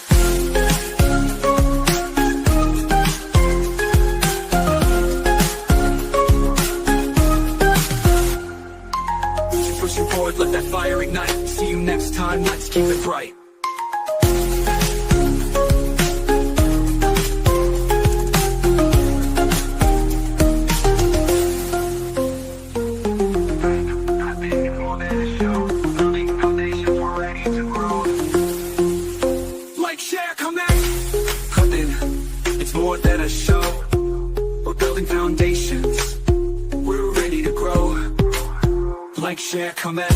Pushing forward, let that fire ignite. See you next time, let's keep it bright. More than a show, building foundations. more than a show. We're building foundations, we're ready to grow. Like, share, comment,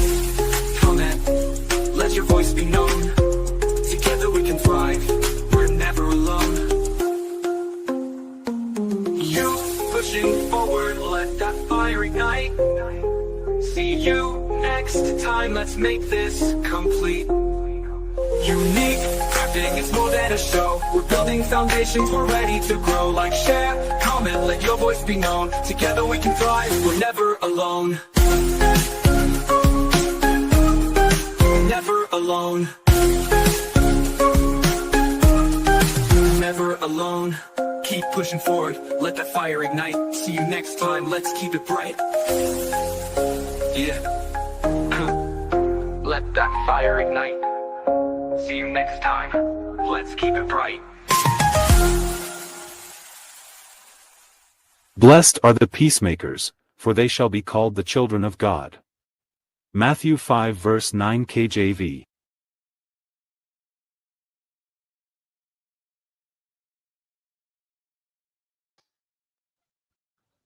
let your voice be known. Together we can thrive, we're never alone. You pushing forward, let that fire ignite. See you next time, let's make this complete. Unique crafting is more than a show. We're building foundations, we're ready to grow. Like, share, comment, let your voice be known. Together we can thrive, we're never alone. Never alone. Never alone. Keep pushing forward, let that fire ignite. See you next time, let's keep it bright. Yeah. Let that fire ignite. See you next time, let's keep it bright. Blessed are the peacemakers, for they shall be called the children of God. Matthew 5 verse 9 KJV.